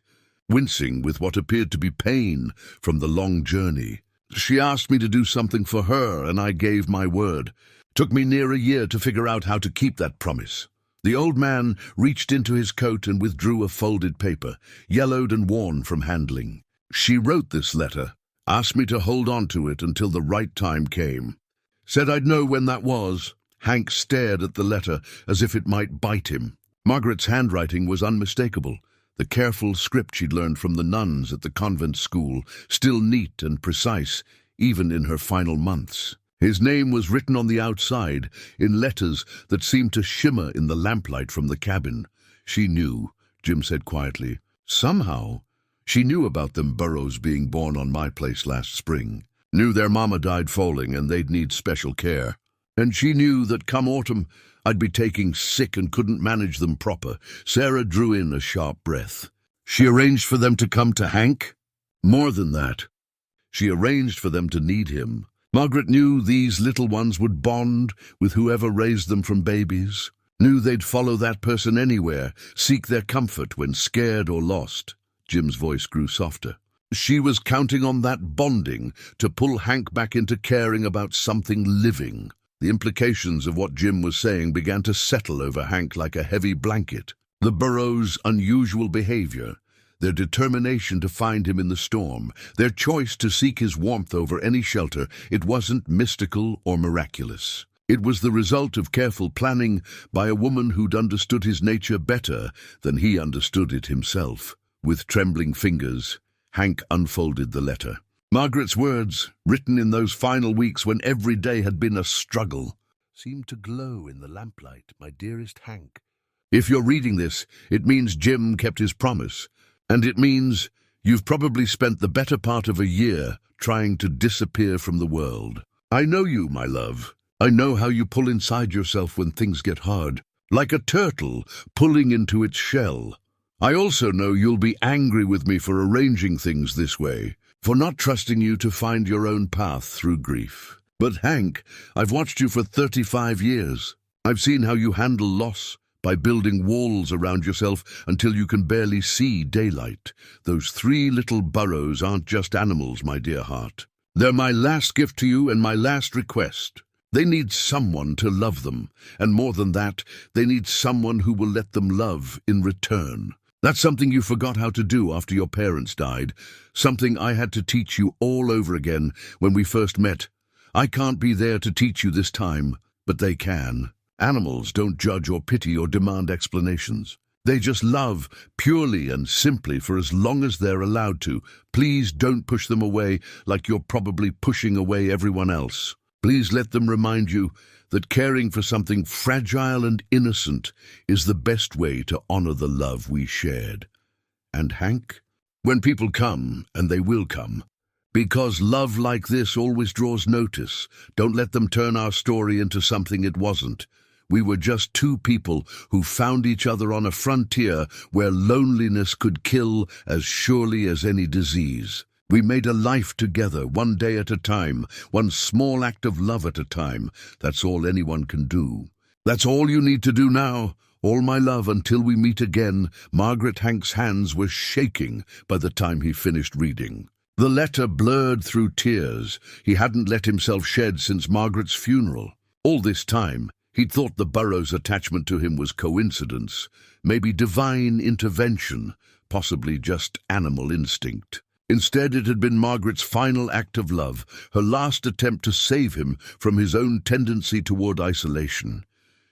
wincing with what appeared to be pain from the long journey. She asked me to do something for her, and I gave my word. Took me near a year to figure out how to keep that promise. The old man reached into his coat and withdrew a folded paper, yellowed and worn from handling. She wrote this letter, asked me to hold on to it until the right time came. Said I'd know when that was. Hank stared at the letter as if it might bite him. Margaret's handwriting was unmistakable, the careful script she'd learned from the nuns at the convent school, still neat and precise, even in her final months. His name was written on the outside, in letters that seemed to shimmer in the lamplight from the cabin. She knew, Jim said quietly. Somehow, she knew about them Burros being born on my place last spring. Knew their mama died foaling and they'd need special care. And she knew that come autumn, I'd be taking sick and couldn't manage them proper. Sarah drew in a sharp breath. She arranged for them to come to Hank? More than that. She arranged for them to need him. Margaret knew these little ones would bond with whoever raised them from babies. Knew they'd follow that person anywhere, seek their comfort when scared or lost. Jim's voice grew softer. She was counting on that bonding to pull Hank back into caring about something living. The implications of what Jim was saying began to settle over Hank like a heavy blanket. The Burros' unusual behavior, their determination to find him in the storm, their choice to seek his warmth over any shelter, it wasn't mystical or miraculous. It was the result of careful planning by a woman who'd understood his nature better than he understood it himself. With trembling fingers, Hank unfolded the letter. Margaret's words, written in those final weeks when every day had been a struggle, seemed to glow in the lamplight. My dearest Hank, if you're reading this, it means Jim kept his promise. And it means you've probably spent the better part of a year trying to disappear from the world. I know you, my love. I know how you pull inside yourself when things get hard, like a turtle pulling into its shell. I also know you'll be angry with me for arranging things this way, for not trusting you to find your own path through grief. But Hank, I've watched you for 35 years. I've seen how you handle loss, by building walls around yourself until you can barely see daylight. Those 3 little Burros aren't just animals, my dear heart. They're my last gift to you and my last request. They need someone to love them, and more than that, they need someone who will let them love in return. That's something you forgot how to do after your parents died, something I had to teach you all over again when we first met. I can't be there to teach you this time, but they can. Animals don't judge or pity or demand explanations. They just love, purely and simply for as long as they're allowed to. Please don't push them away like you're probably pushing away everyone else. Please let them remind you that caring for something fragile and innocent is the best way to honor the love we shared. And Hank, when people come, and they will come, Because love like this always draws notice. Don't let them turn our story into something it wasn't. We were just two people who found each other on a frontier where loneliness could kill as surely as any disease. We made a life together, one day at a time, one small act of love at a time. That's all anyone can do. That's all you need to do now. All my love until we meet again. Margaret. Hank's hands were shaking by the time he finished reading. The letter blurred through tears. He hadn't let himself shed since Margaret's funeral. All this time, he'd thought the Burros' attachment to him was coincidence, maybe divine intervention, possibly just animal instinct. Instead, it had been Margaret's final act of love, her last attempt to save him from his own tendency toward isolation.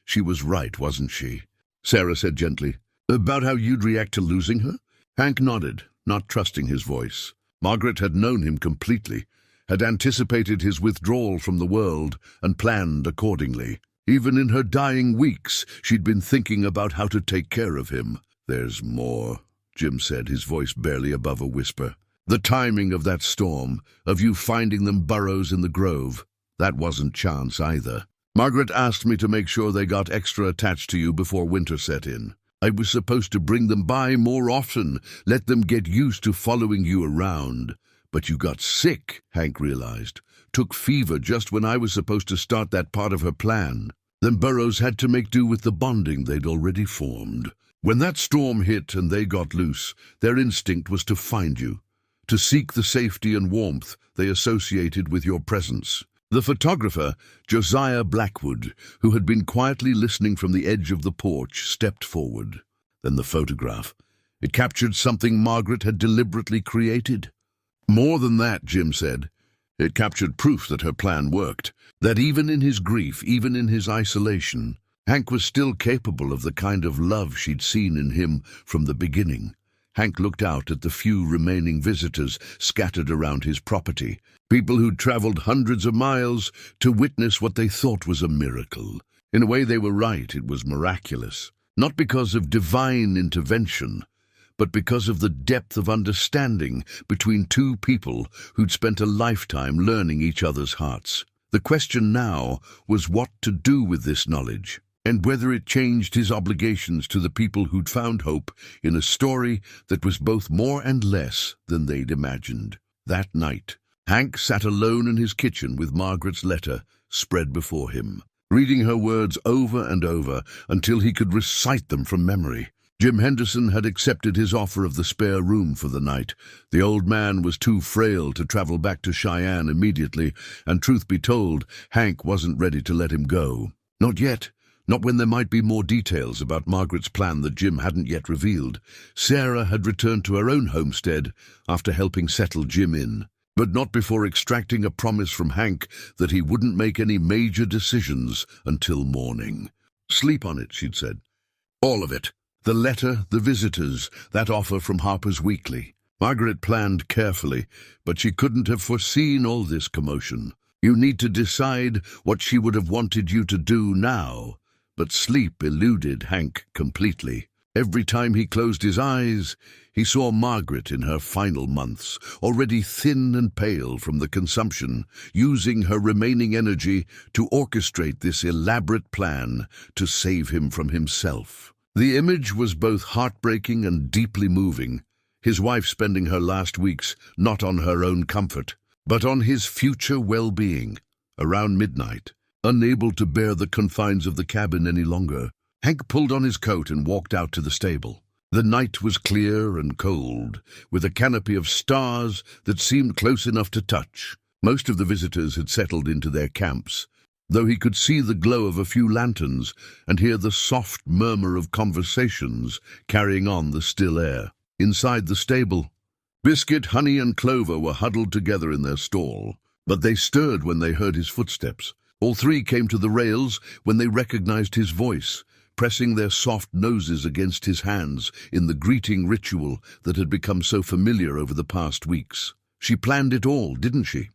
She was right, wasn't she? Sarah said gently. About how you'd react to losing her? Hank nodded, not trusting his voice. Margaret had known him completely, had anticipated his withdrawal from the world, and planned accordingly. Even in her dying weeks, she'd been thinking about how to take care of him. There's more, Jim said, his voice barely above a whisper. The timing of that storm, of you finding them burrows in the grove, that wasn't chance either. Margaret asked me to make sure they got extra attached to you before winter set in. I was supposed to bring them by more often, let them get used to following you around. But you got sick, Hank realized. Took fever just when I was supposed to start that part of her plan. Then Burros had to make do with the bonding they'd already formed. When that storm hit and they got loose, their instinct was to find you, to seek the safety and warmth they associated with your presence. The photographer, Josiah Blackwood, who had been quietly listening from the edge of the porch, stepped forward. Then the photograph. It captured something Margaret had deliberately created. More than that, Jim said. It captured proof that her plan worked, that even in his grief, even in his isolation, Hank was still capable of the kind of love she'd seen in him from the beginning. Hank looked out at the few remaining visitors scattered around his property, people who'd traveled hundreds of miles to witness what they thought was a miracle. In a way, they were right, it was miraculous. Not because of divine intervention, but because of the depth of understanding between two people who'd spent a lifetime learning each other's hearts. The question now was what to do with this knowledge, and whether it changed his obligations to the people who'd found hope in a story that was both more and less than they'd imagined. That night, Hank sat alone in his kitchen with Margaret's letter spread before him, reading her words over and over until he could recite them from memory. Jim Henderson had accepted his offer of the spare room for the night. The old man was too frail to travel back to Cheyenne immediately, and truth be told, Hank wasn't ready to let him go. Not yet. Not when there might be more details about Margaret's plan that Jim hadn't yet revealed. Sarah had returned to her own homestead after helping settle Jim in, but not before extracting a promise from Hank that he wouldn't make any major decisions until morning. Sleep on it, she'd said. All of it. The letter, the visitors, that offer from Harper's Weekly. Margaret planned carefully, but she couldn't have foreseen all this commotion. You need to decide what she would have wanted you to do now. But sleep eluded Hank completely. Every time he closed his eyes, he saw Margaret in her final months, already thin and pale from the consumption, using her remaining energy to orchestrate this elaborate plan to save him from himself. The image was both heartbreaking and deeply moving, his wife spending her last weeks not on her own comfort, but on his future well-being. Around midnight, unable to bear the confines of the cabin any longer, Hank pulled on his coat and walked out to the stable. The night was clear and cold, with a canopy of stars that seemed close enough to touch. Most of the visitors had settled into their camps, though he could see the glow of a few lanterns and hear the soft murmur of conversations carrying on the still air. Inside the stable, Biscuit, Honey, and Clover were huddled together in their stall, but they stirred when they heard his footsteps. All three came to the rails when they recognized his voice, pressing their soft noses against his hands in the greeting ritual that had become so familiar over the past weeks. She planned it all, didn't she?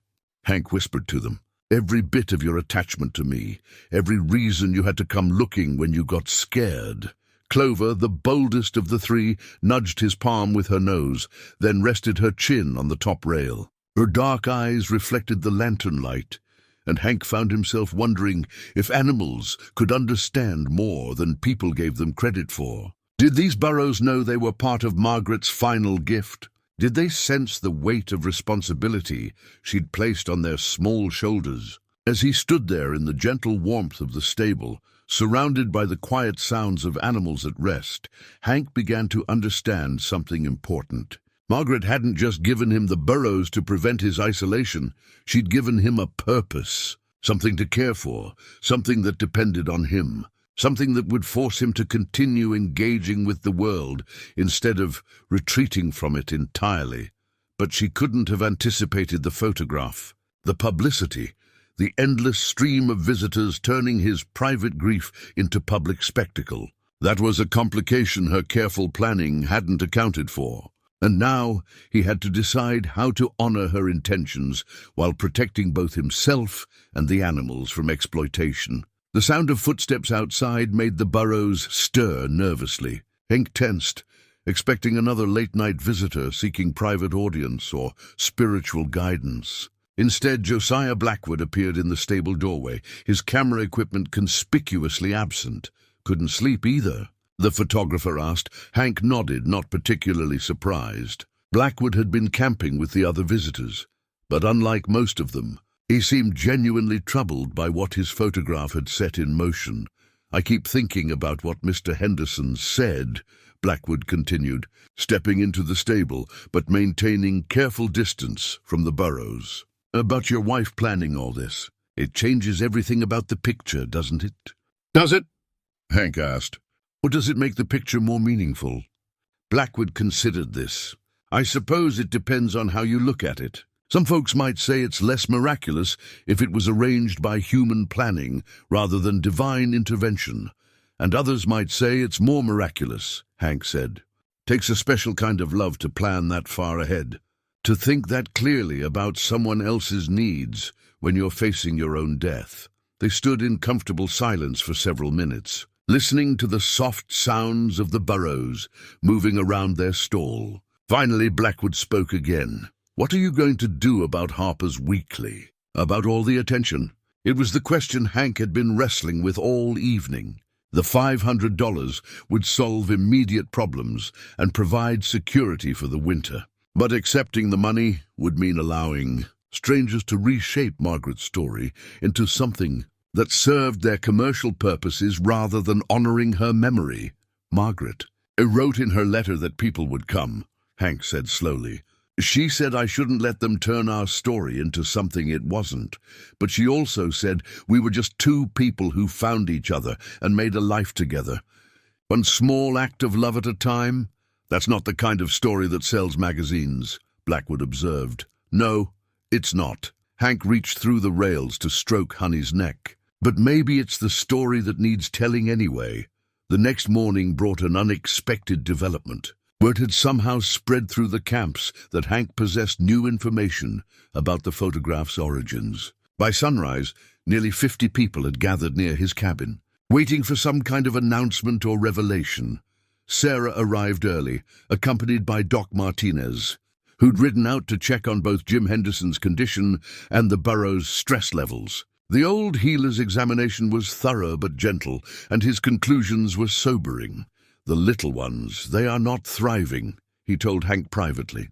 Hank whispered to them. Every bit of your attachment to me, every reason you had to come looking when you got scared. Clover, the boldest of the three, nudged his palm with her nose, then rested her chin on the top rail. Her dark eyes reflected the lantern light, and Hank found himself wondering if animals could understand more than people gave them credit for. Did these burros know they were part of Margaret's final gift? Did they sense the weight of responsibility she'd placed on their small shoulders? As he stood there in the gentle warmth of the stable, surrounded by the quiet sounds of animals at rest, Hank began to understand something important. Margaret hadn't just given him the burros to prevent his isolation. She'd given him a purpose, something to care for, something that depended on him, something that would force him to continue engaging with the world instead of retreating from it entirely. But she couldn't have anticipated the photograph, the publicity, the endless stream of visitors turning his private grief into public spectacle. That was a complication her careful planning hadn't accounted for. And now he had to decide how to honor her intentions while protecting both himself and the animals from exploitation. The sound of footsteps outside made the burros stir nervously. Hank tensed, expecting another late-night visitor seeking private audience or spiritual guidance. Instead, Josiah Blackwood appeared in the stable doorway, his camera equipment conspicuously absent. Couldn't sleep either, the photographer asked. Hank nodded, not particularly surprised. Blackwood had been camping with the other visitors, but unlike most of them, he seemed genuinely troubled by what his photograph had set in motion. "I keep thinking about what Mr. Henderson said," Blackwood continued, stepping into the stable but maintaining careful distance from the burros. "About your wife planning all this. It changes everything about the picture, doesn't it?" "Does it?" Hank asked. "Or does it make the picture more meaningful?" Blackwood considered this. "I suppose it depends on how you look at it. Some folks might say it's less miraculous if it was arranged by human planning rather than divine intervention, and others might say it's more miraculous," Hank said. "Takes a special kind of love to plan that far ahead, to think that clearly about someone else's needs when you're facing your own death." They stood in comfortable silence for several minutes, listening to the soft sounds of the burros moving around their stall. Finally, Blackwood spoke again. "What are you going to do about Harper's Weekly? About all the attention?" It was the question Hank had been wrestling with all evening. The $500 would solve immediate problems and provide security for the winter. But accepting the money would mean allowing strangers to reshape Margaret's story into something that served their commercial purposes rather than honoring her memory. "Margaret wrote in her letter that people would come," Hank said slowly. "She said I shouldn't let them turn our story into something it wasn't. But she also said we were just two people who found each other and made a life together. One small act of love at a time. That's not the kind of story that sells magazines," Blackwood observed. "No, it's not." Hank reached through the rails to stroke Honey's neck. "But maybe it's the story that needs telling anyway." The next morning brought an unexpected development. Word had somehow spread through the camps that Hank possessed new information about the photograph's origins. By sunrise, nearly 50 people had gathered near his cabin, waiting for some kind of announcement or revelation. Sarah arrived early, accompanied by Doc Martinez, who'd ridden out to check on both Jim Henderson's condition and the burro's stress levels. The old healer's examination was thorough but gentle, and his conclusions were sobering. "The little ones, they are not thriving," he told Hank privately.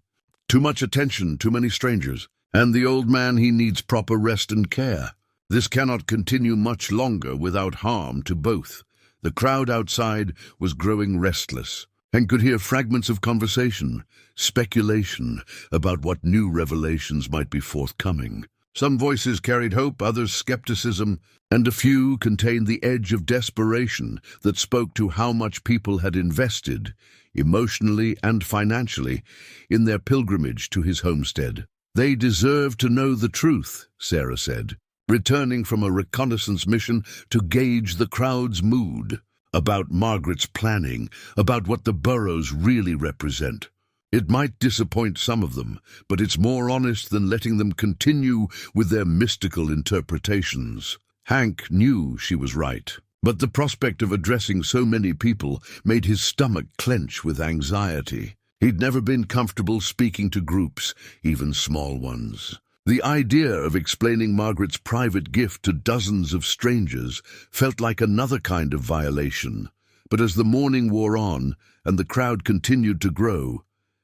"Too much attention, too many strangers. And the old man, he needs proper rest and care. This cannot continue much longer without harm to both." The crowd outside was growing restless. Hank could hear fragments of conversation, speculation about what new revelations might be forthcoming. Some voices carried hope, others skepticism, and a few contained the edge of desperation that spoke to how much people had invested, emotionally and financially, in their pilgrimage to his homestead. "They deserve to know the truth," Sarah said, returning from a reconnaissance mission to gauge the crowd's mood, about Margaret's planning, about what the burros really represent. "It might disappoint some of them, but it's more honest than letting them continue with their mystical interpretations." Hank knew she was right, but the prospect of addressing so many people made his stomach clench with anxiety. He'd never been comfortable speaking to groups, even small ones. The idea of explaining Margaret's private gift to dozens of strangers felt like another kind of violation. But as the morning wore on and the crowd continued to grow,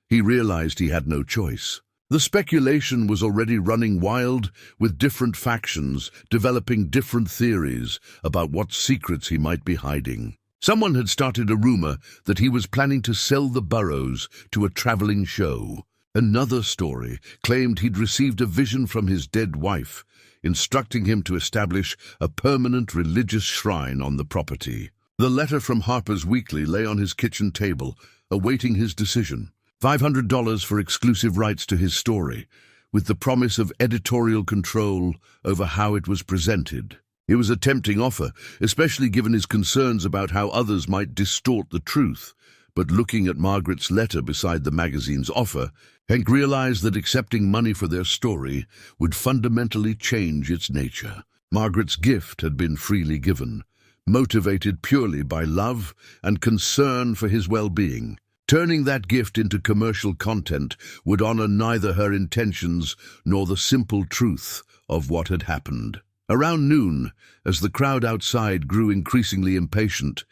he realized he had no choice. The speculation was already running wild, with different factions developing different theories about what secrets he might be hiding. Someone had started a rumor that he was planning to sell the Burros to a traveling show. Another story claimed he'd received a vision from his dead wife, instructing him to establish a permanent religious shrine on the property. The letter from Harper's Weekly lay on his kitchen table, awaiting his decision. $500 for exclusive rights to his story, with the promise of editorial control over how it was presented. It was a tempting offer, especially given his concerns about how others might distort the truth. But looking at Margaret's letter beside the magazine's offer, Hank realized that accepting money for their story would fundamentally change its nature. Margaret's gift had been freely given, motivated purely by love and concern for his well-being. Turning that gift into commercial content would honor neither her intentions nor the simple truth of what had happened. Around noon, as the crowd outside grew increasingly impatient,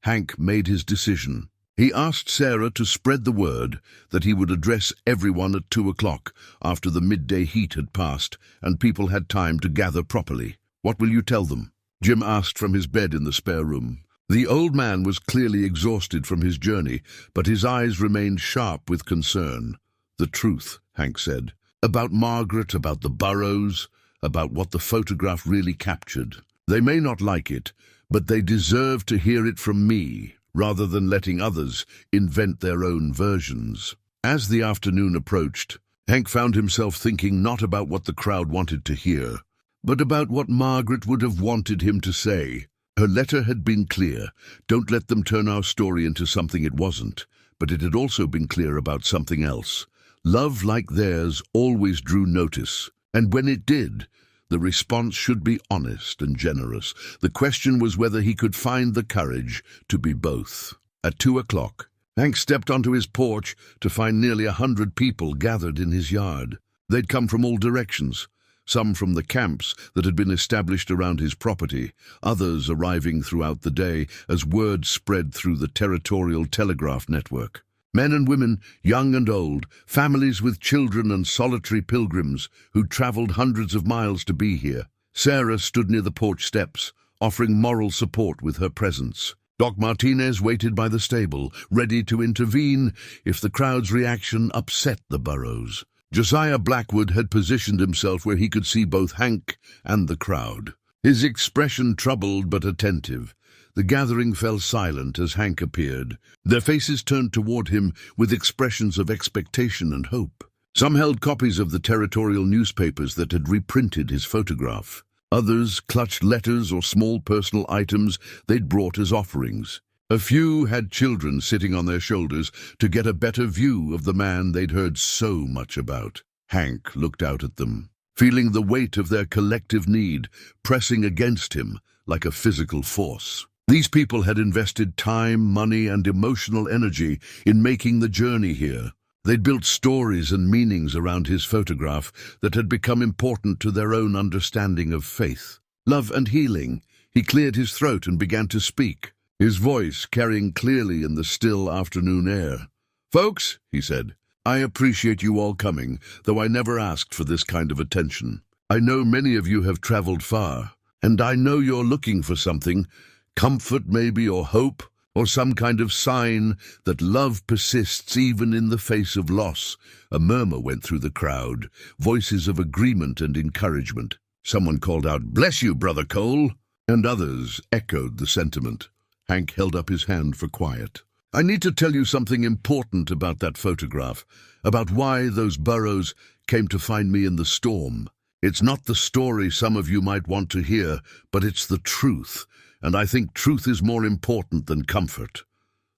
Hank made his decision. He asked Sarah to spread the word that he would address everyone at 2 o'clock after the midday heat had passed and people had time to gather properly. "What will you tell them?" Jim asked from his bed in the spare room. The old man was clearly exhausted from his journey, but his eyes remained sharp with concern. "The truth," Hank said. "About Margaret, about the Burros, about what the photograph really captured. They may not like it, but they deserve to hear it from me, rather than letting others invent their own versions." As the afternoon approached, Hank found himself thinking not about what the crowd wanted to hear, but about what Margaret would have wanted him to say. Her letter had been clear: don't let them turn our story into something it wasn't. But it had also been clear about something else. Love like theirs always drew notice, and when it did, the response should be honest and generous. The question was whether he could find the courage to be both. At 2 o'clock, Hank stepped onto his porch to find nearly 100 people gathered in his yard. They'd come from all directions, some from the camps that had been established around his property, others arriving throughout the day as word spread through the territorial telegraph network. Men and women, young and old, families with children and solitary pilgrims who'd traveled hundreds of miles to be here. Sarah stood near the porch steps, offering moral support with her presence. Doc Martinez waited by the stable, ready to intervene if the crowd's reaction upset the Burros. Josiah Blackwood had positioned himself where he could see both Hank and the crowd. His expression troubled but attentive. The gathering fell silent as Hank appeared. Their faces turned toward him with expressions of expectation and hope. Some held copies of the territorial newspapers that had reprinted his photograph. Others clutched letters or small personal items they'd brought as offerings. A few had children sitting on their shoulders to get a better view of the man they'd heard so much about. Hank looked out at them, feeling the weight of their collective need pressing against him like a physical force. These people had invested time, money, and emotional energy in making the journey here. They'd built stories and meanings around his photograph that had become important to their own understanding of faith, love, and healing. He cleared his throat and began to speak, his voice carrying clearly in the still afternoon air. "Folks," he said, "I appreciate you all coming, though I never asked for this kind of attention. I know many of you have traveled far, and I know you're looking for something, comfort maybe, or hope, or some kind of sign that love persists even in the face of loss." A murmur went through the crowd, voices of agreement and encouragement. Someone called out, "Bless you, Brother Cole," and others echoed the sentiment. Hank held up his hand for quiet. "I need to tell you something important about that photograph, about why those Burros came to find me in the storm. It's not the story some of you might want to hear, but it's the truth. And I think truth is more important than comfort."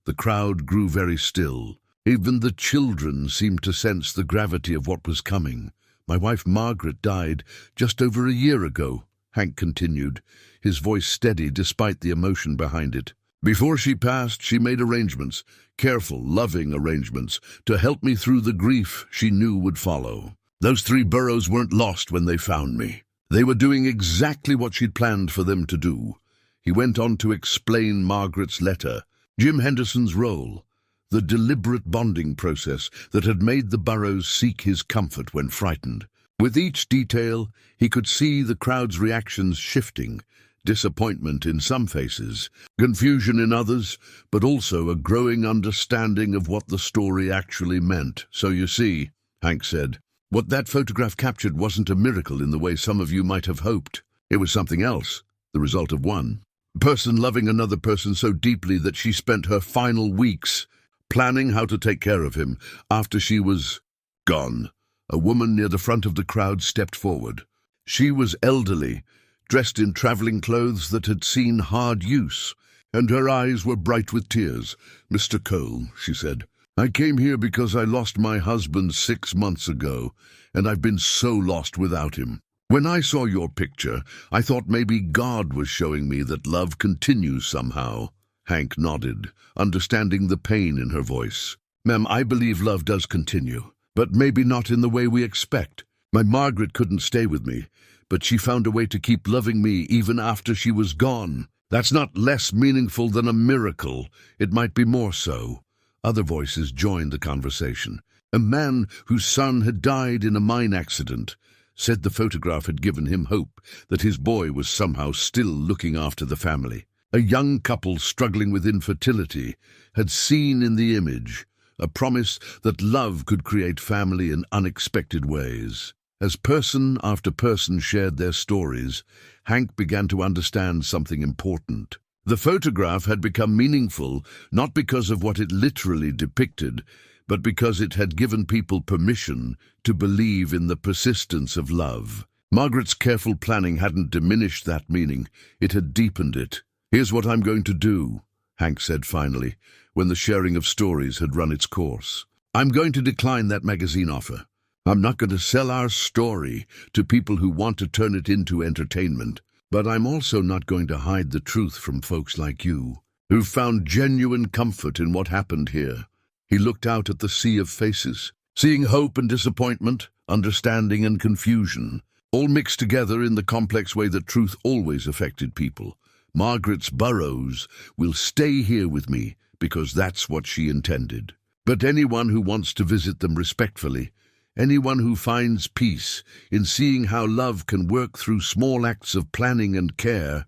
The crowd grew very still. Even the children seemed to sense the gravity of what was coming. "My wife Margaret died just over a year ago," Hank continued, his voice steady despite the emotion behind it. Before she passed, she made arrangements, careful, loving arrangements, to help me through the grief she knew would follow. Those 3 Burros weren't lost when they found me. They were doing exactly what she'd planned for them to do. He went on to explain Margaret's letter, Jim Henderson's role, the deliberate bonding process that had made the Burros seek his comfort when frightened. With each detail, he could see the crowd's reactions shifting, disappointment in some faces, confusion in others, but also a growing understanding of what the story actually meant. So you see, Hank said, what that photograph captured wasn't a miracle in the way some of you might have hoped. It was something else, the result of one person loving another person so deeply that she spent her final weeks planning how to take care of him after she was gone. A woman near the front of the crowd stepped forward. She was elderly, dressed in traveling clothes that had seen hard use, and her eyes were bright with tears. "Mr. Cole," she said, "I came here because I lost my husband 6 months ago, and I've been so lost without him. When I saw your picture, I thought maybe God was showing me that love continues somehow." Hank nodded, understanding the pain in her voice. "Ma'am, I believe love does continue, but maybe not in the way we expect. My Margaret couldn't stay with me, but she found a way to keep loving me even after she was gone. That's not less meaningful than a miracle. It might be more so." Other voices joined the conversation. A man whose son had died in a mine accident said the photograph had given him hope that his boy was somehow still looking after the family. A young couple struggling with infertility had seen in the image a promise that love could create family in unexpected ways. As person after person shared their stories, Hank began to understand something important. The photograph had become meaningful not because of what it literally depicted, but because it had given people permission to believe in the persistence of love. Margaret's careful planning hadn't diminished that meaning, it had deepened it. "Here's what I'm going to do," Hank said finally, when the sharing of stories had run its course. "I'm going to decline that magazine offer. I'm not going to sell our story to people who want to turn it into entertainment. But I'm also not going to hide the truth from folks like you, who've found genuine comfort in what happened here." He looked out at the sea of faces, seeing hope and disappointment, understanding and confusion, all mixed together in the complex way that truth always affected people. "Margaret's Burros will stay here with me because that's what she intended. But anyone who wants to visit them respectfully, anyone who finds peace in seeing how love can work through small acts of planning and care,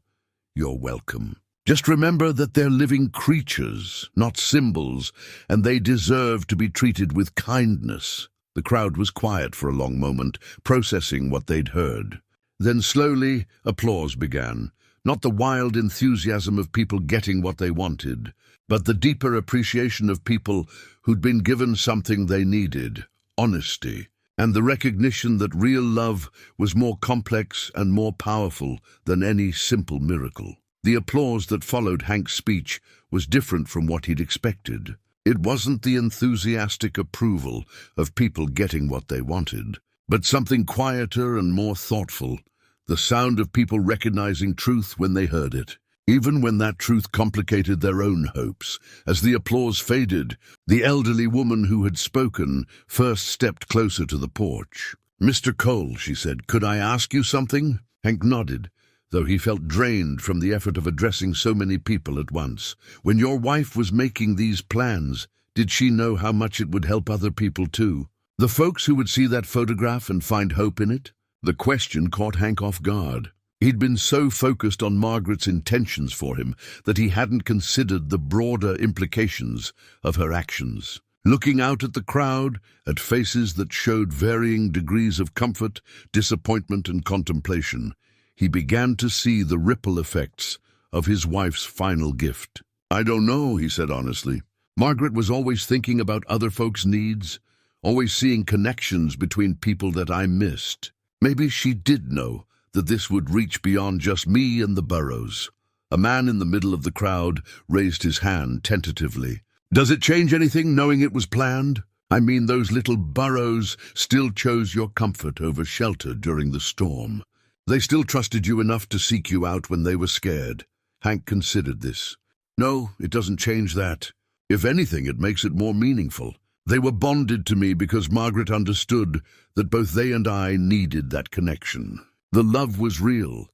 you're welcome. Just remember that they're living creatures, not symbols, and they deserve to be treated with kindness." The crowd was quiet for a long moment, processing what they'd heard. Then slowly, applause began. Not the wild enthusiasm of people getting what they wanted, but the deeper appreciation of people who'd been given something they needed, honesty, and the recognition that real love was more complex and more powerful than any simple miracle. The applause that followed Hank's speech was different from what he'd expected. It wasn't the enthusiastic approval of people getting what they wanted, but something quieter and more thoughtful, the sound of people recognizing truth when they heard it, even when that truth complicated their own hopes. As the applause faded, the elderly woman who had spoken first stepped closer to the porch. "Mr. Cole," she said, "could I ask you something?" Hank nodded, though he felt drained from the effort of addressing so many people at once. "When your wife was making these plans, did she know how much it would help other people too? The folks who would see that photograph and find hope in it?" The question caught Hank off guard. He'd been so focused on Margaret's intentions for him that he hadn't considered the broader implications of her actions. Looking out at the crowd, at faces that showed varying degrees of comfort, disappointment, and contemplation, he began to see the ripple effects of his wife's final gift. "I don't know," he said honestly. "Margaret was always thinking about other folks' needs, always seeing connections between people that I missed. Maybe she did know that this would reach beyond just me and the Burros." A man in the middle of the crowd raised his hand tentatively. "Does it change anything knowing it was planned? I mean, those little Burros still chose your comfort over shelter during the storm. They still trusted you enough to seek you out when they were scared." Hank considered this. No, it doesn't change that. If anything, it makes it more meaningful. They were bonded to me because Margaret understood that both they and I needed that connection. The love was real,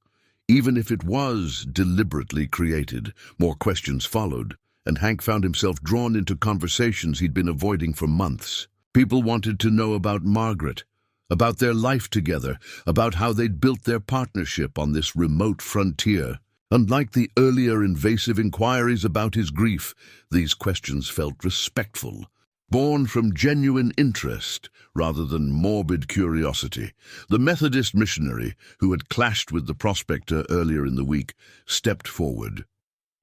even if it was deliberately created. More questions followed, and Hank found himself drawn into conversations he'd been avoiding for months. People wanted to know about Margaret, about their life together, about how they'd built their partnership on this remote frontier. Unlike the earlier invasive inquiries about his grief, these questions felt respectful, born from genuine interest rather than morbid curiosity. The Methodist missionary, who had clashed with the prospector earlier in the week, stepped forward.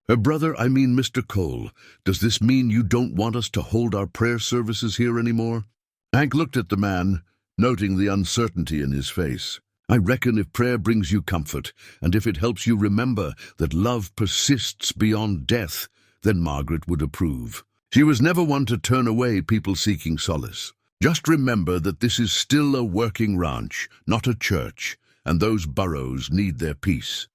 Her brother, Mr. Cole, does this mean you don't want us to hold our prayer services here anymore? Hank looked at the man, noting the uncertainty in his face. I reckon if prayer brings you comfort, and if it helps you remember that love persists beyond death, then Margaret would approve. She was never one to turn away people seeking solace. Just remember that this is still a working ranch, not a church, and those burros need their peace.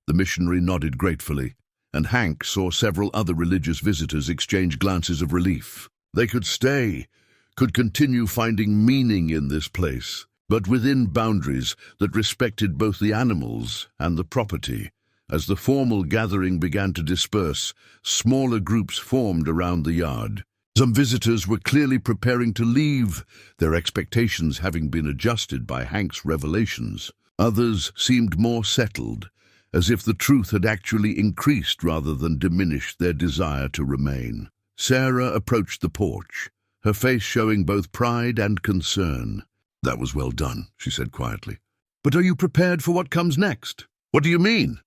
The missionary nodded gratefully, and Hank saw several other religious visitors exchange glances of relief. They could stay, could continue finding meaning in this place, but within boundaries that respected both the animals and the property. As the formal gathering began to disperse, smaller groups formed around the yard. Some visitors were clearly preparing to leave, their expectations having been adjusted by Hank's revelations. Others seemed more settled, as if the truth had actually increased rather than diminished their desire to remain. Sarah approached the porch, her face showing both pride and concern. That was well done, she said quietly. But are you prepared for what comes next? What do you mean?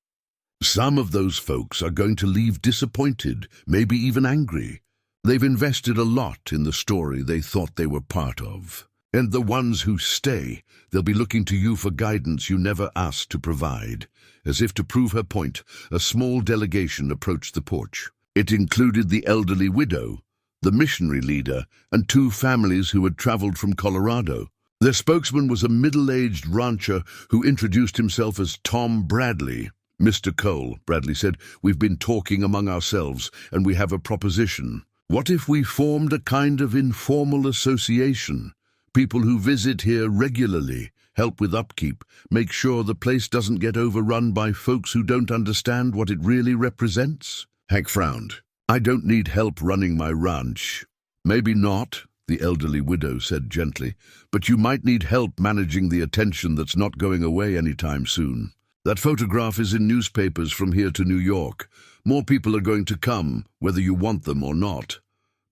Some of those folks are going to leave disappointed, maybe even angry. They've invested a lot in the story they thought they were part of. And the ones who stay, they'll be looking to you for guidance you never asked to provide. As if to prove her point, a small delegation approached the porch. It included the elderly widow, the missionary leader, and 2 families who had traveled from Colorado. Their spokesman was a middle-aged rancher who introduced himself as Tom Bradley. Mr. Cole, Bradley said, we've been talking among ourselves, and we have a proposition. What if we formed a kind of informal association? People who visit here regularly, help with upkeep, make sure the place doesn't get overrun by folks who don't understand what it really represents? Hank frowned. I don't need help running my ranch. Maybe not, the elderly widow said gently, but you might need help managing the attention that's not going away anytime soon. That photograph is in newspapers from here to New York. More people are going to come, whether you want them or not.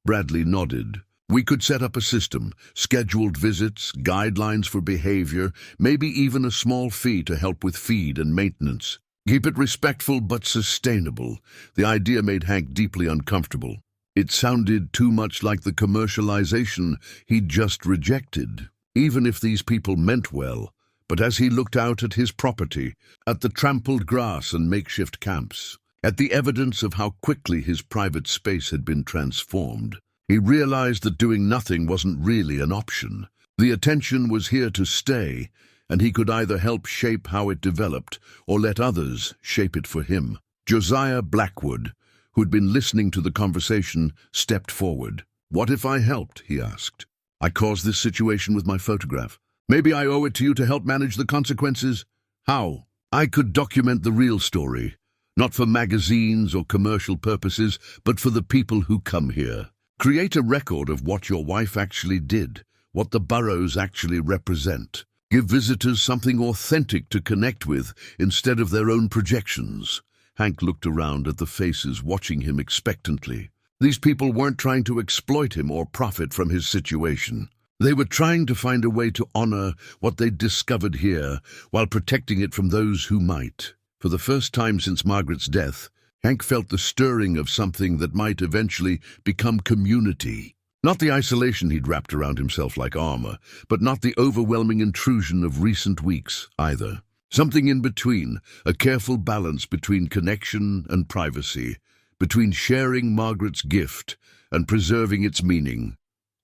Bradley nodded. We could set up a system, scheduled visits, guidelines for behavior, maybe even a small fee to help with feed and maintenance. Keep it respectful but sustainable. The idea made Hank deeply uncomfortable. It sounded too much like the commercialization he'd just rejected, even if these people meant well. But as he looked out at his property, at the trampled grass and makeshift camps, at the evidence of how quickly his private space had been transformed, he realized that doing nothing wasn't really an option. The attention was here to stay, and he could either help shape how it developed or let others shape it for him. Josiah Blackwood, who'd been listening to the conversation, stepped forward. What if I helped? He asked. I caused this situation with my photograph. Maybe I owe it to you to help manage the consequences? How? I could document the real story, not for magazines or commercial purposes, but for the people who come here. Create a record of what your wife actually did, what the burros actually represent. Give visitors something authentic to connect with instead of their own projections. Hank looked around at the faces watching him expectantly. These people weren't trying to exploit him or profit from his situation. They were trying to find a way to honor what they'd discovered here while protecting it from those who might. For the first time since Margaret's death, Hank felt the stirring of something that might eventually become community. Not the isolation he'd wrapped around himself like armor, but not the overwhelming intrusion of recent weeks either. Something in between, a careful balance between connection and privacy, between sharing Margaret's gift and preserving its meaning.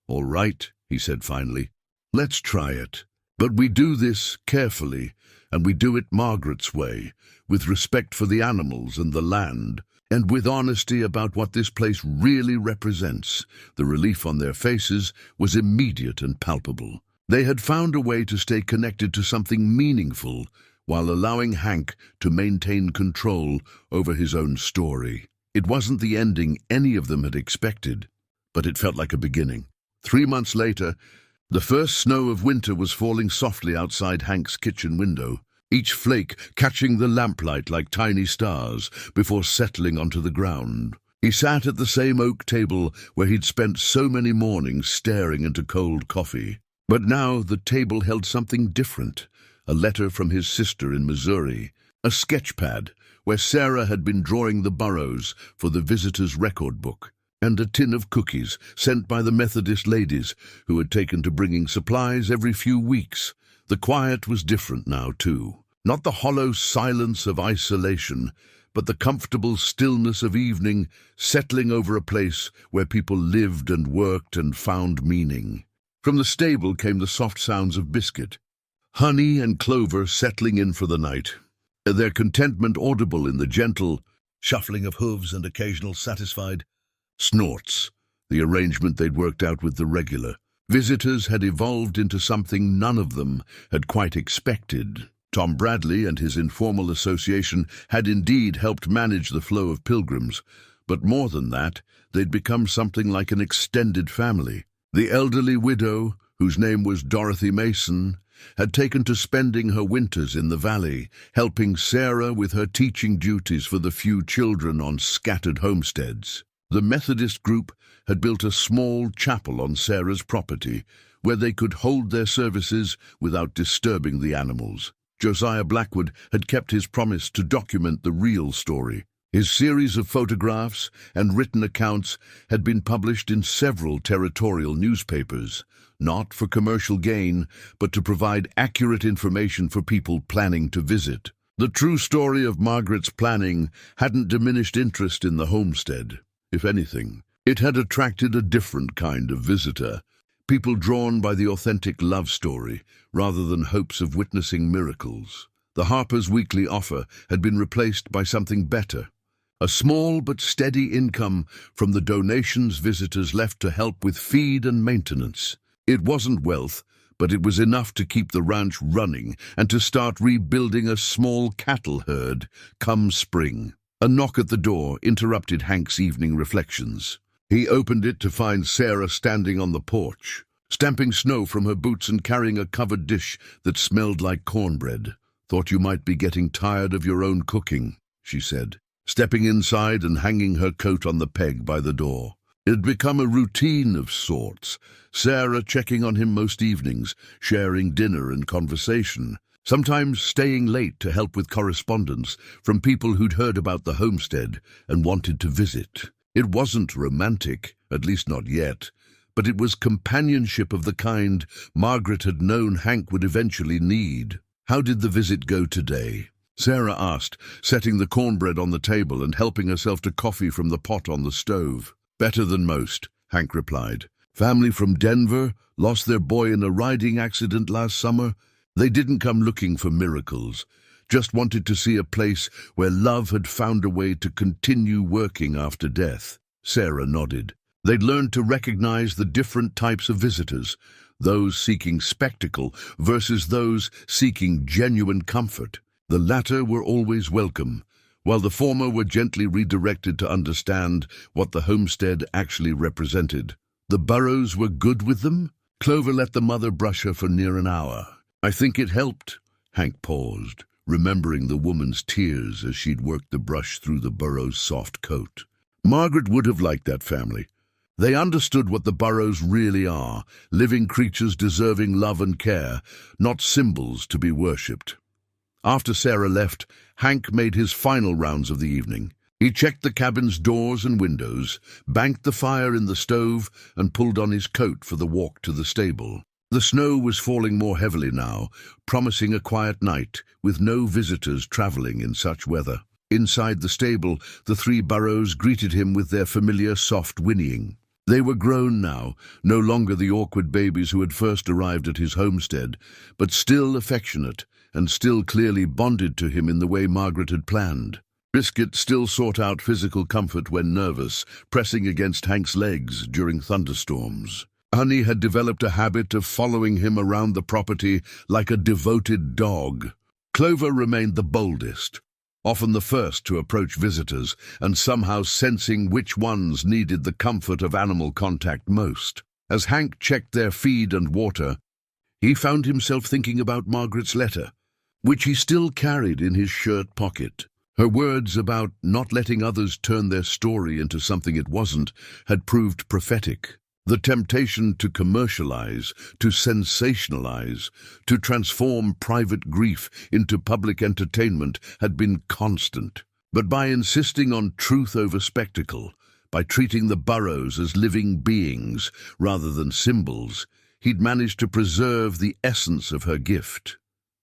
All right, he said finally, let's try it. But we do this carefully, and we do it Margaret's way, with respect for the animals and the land. and with honesty about what this place really represents. The relief on their faces was immediate and palpable. They had found a way to stay connected to something meaningful while allowing Hank to maintain control over his own story. It wasn't the ending any of them had expected, but it felt like a beginning. 3 months later, the first snow of winter was falling softly outside Hank's kitchen window, each flake catching the lamplight like tiny stars before settling onto the ground. He sat at the same oak table where he'd spent so many mornings staring into cold coffee. But now the table held something different. A letter from his sister in Missouri, a sketch pad where Sarah had been drawing the Burros for the visitor's record book, and a tin of cookies sent by the Methodist ladies who had taken to bringing supplies every few weeks. The quiet was different now, too. Not the hollow silence of isolation, but the comfortable stillness of evening settling over a place where people lived and worked and found meaning. From the stable came the soft sounds of Biscuit, Honey and Clover settling in for the night, their contentment audible in the gentle shuffling of hooves and occasional satisfied snorts, the arrangement they'd worked out with the regular visitors had evolved into something none of them had quite expected. Tom Bradley and his informal association had indeed helped manage the flow of pilgrims, but more than that, they'd become something like an extended family. The elderly widow, whose name was Dorothy Mason, had taken to spending her winters in the valley, helping Sarah with her teaching duties for the few children on scattered homesteads. The Methodist group had built a small chapel on Sarah's property, where they could hold their services without disturbing the animals. Josiah Blackwood had kept his promise to document the real story. His series of photographs and written accounts had been published in several territorial newspapers, not for commercial gain, but to provide accurate information for people planning to visit. The true story of Margaret's planning hadn't diminished interest in the homestead. If anything, it had attracted a different kind of visitor, people drawn by the authentic love story rather than hopes of witnessing miracles. The Harper's weekly offer had been replaced by something better, a small but steady income from the donations visitors left to help with feed and maintenance. It wasn't wealth, but it was enough to keep the ranch running and to start rebuilding a small cattle herd come spring. A knock at the door interrupted Hank's evening reflections. He opened it to find Sarah standing on the porch, stamping snow from her boots and carrying a covered dish that smelled like cornbread. "Thought you might be getting tired of your own cooking," she said, stepping inside and hanging her coat on the peg by the door. It had become a routine of sorts, Sarah checking on him most evenings, sharing dinner and conversation, sometimes staying late to help with correspondence from people who'd heard about the homestead and wanted to visit. It wasn't romantic, at least not yet, but it was companionship of the kind Margaret had known Hank would eventually need. "How did the visit go today?" Sarah asked, setting the cornbread on the table and helping herself to coffee from the pot on the stove. "Better than most," Hank replied. "Family from Denver lost their boy in a riding accident last summer. They didn't come looking for miracles, just wanted to see a place where love had found a way to continue working after death." Sarah nodded. They'd learned to recognize the different types of visitors, those seeking spectacle versus those seeking genuine comfort. The latter were always welcome, while the former were gently redirected to understand what the homestead actually represented. The Burros were good with them? Clover let the mother brush her for near an hour. "I think it helped." Hank paused, remembering the woman's tears as she'd worked the brush through the Burros' soft coat. Margaret would have liked that family. They understood what the Burros really are, living creatures deserving love and care, not symbols to be worshipped. After Sarah left, Hank made his final rounds of the evening. He checked the cabin's doors and windows, banked the fire in the stove, and pulled on his coat for the walk to the stable. The snow was falling more heavily now, promising a quiet night, with no visitors traveling in such weather. Inside the stable, the 3 Burros greeted him with their familiar soft whinnying. They were grown now, no longer the awkward babies who had first arrived at his homestead, but still affectionate and still clearly bonded to him in the way Margaret had planned. Biscuit still sought out physical comfort when nervous, pressing against Hank's legs during thunderstorms. Honey had developed a habit of following him around the property like a devoted dog. Clover remained the boldest, often the first to approach visitors, and somehow sensing which ones needed the comfort of animal contact most. As Hank checked their feed and water, he found himself thinking about Margaret's letter, which he still carried in his shirt pocket. Her words about not letting others turn their story into something it wasn't had proved prophetic. The temptation to commercialize, to sensationalize, to transform private grief into public entertainment had been constant. But by insisting on truth over spectacle, by treating the Burros as living beings rather than symbols, he'd managed to preserve the essence of her gift.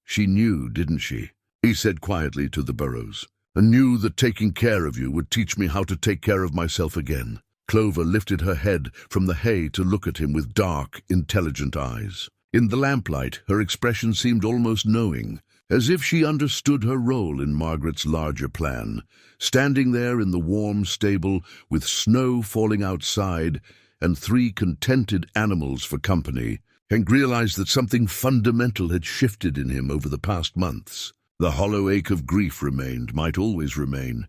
She knew, didn't she? He said quietly to the Burros. I knew that taking care of you would teach me how to take care of myself again. Clover lifted her head from the hay to look at him with dark, intelligent eyes. In the lamplight, her expression seemed almost knowing, as if she understood her role in Margaret's larger plan. Standing there in the warm stable, with snow falling outside and 3 contented animals for company, Hank realized that something fundamental had shifted in him over the past months. The hollow ache of grief remained, might always remain,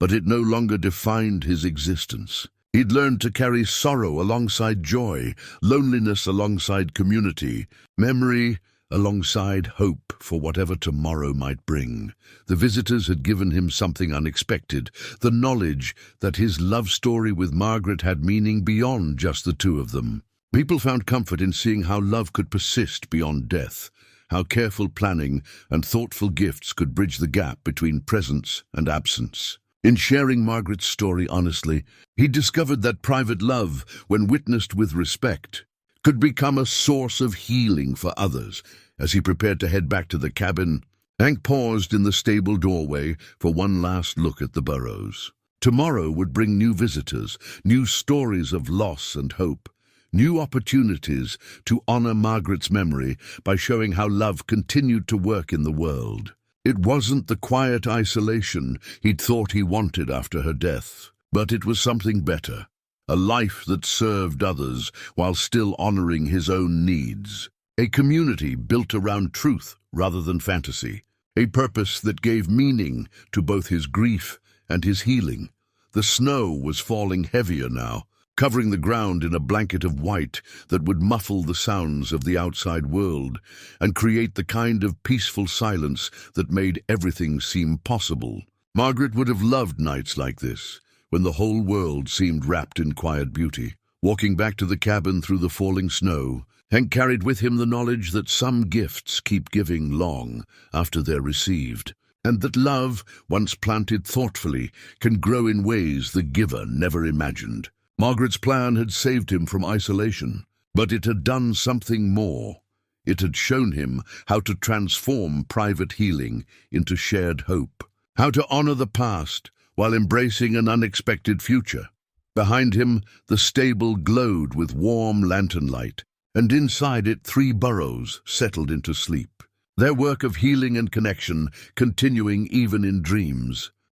but it no longer defined his existence. He'd learned to carry sorrow alongside joy, loneliness alongside community, memory alongside hope for whatever tomorrow might bring. The visitors had given him something unexpected, the knowledge that his love story with Margaret had meaning beyond just the 2 of them. People found comfort in seeing how love could persist beyond death, how careful planning and thoughtful gifts could bridge the gap between presence and absence. In sharing Margaret's story honestly, he discovered that private love, when witnessed with respect, could become a source of healing for others. As he prepared to head back to the cabin, Hank paused in the stable doorway for one last look at the Burros. Tomorrow would bring new visitors, new stories of loss and hope, new opportunities to honor Margaret's memory by showing how love continued to work in the world. It wasn't the quiet isolation he'd thought he wanted after her death, but it was something better, a life that served others while still honoring his own needs, a community built around truth rather than fantasy, a purpose that gave meaning to both his grief and his healing. The snow was falling heavier now, covering the ground in a blanket of white that would muffle the sounds of the outside world and create the kind of peaceful silence that made everything seem possible. Margaret would have loved nights like this, when the whole world seemed wrapped in quiet beauty. Walking back to the cabin through the falling snow, Hank carried with him the knowledge that some gifts keep giving long after they're received, and that love, once planted thoughtfully, can grow in ways the giver never imagined. Margaret's plan had saved him from isolation, but it had done something more. It had shown him how to transform private healing into shared hope, how to honor the past while embracing an unexpected future. Behind him, the stable glowed with warm lantern light, and inside it 3 Burros settled into sleep, their work of healing and connection continuing even in dreams.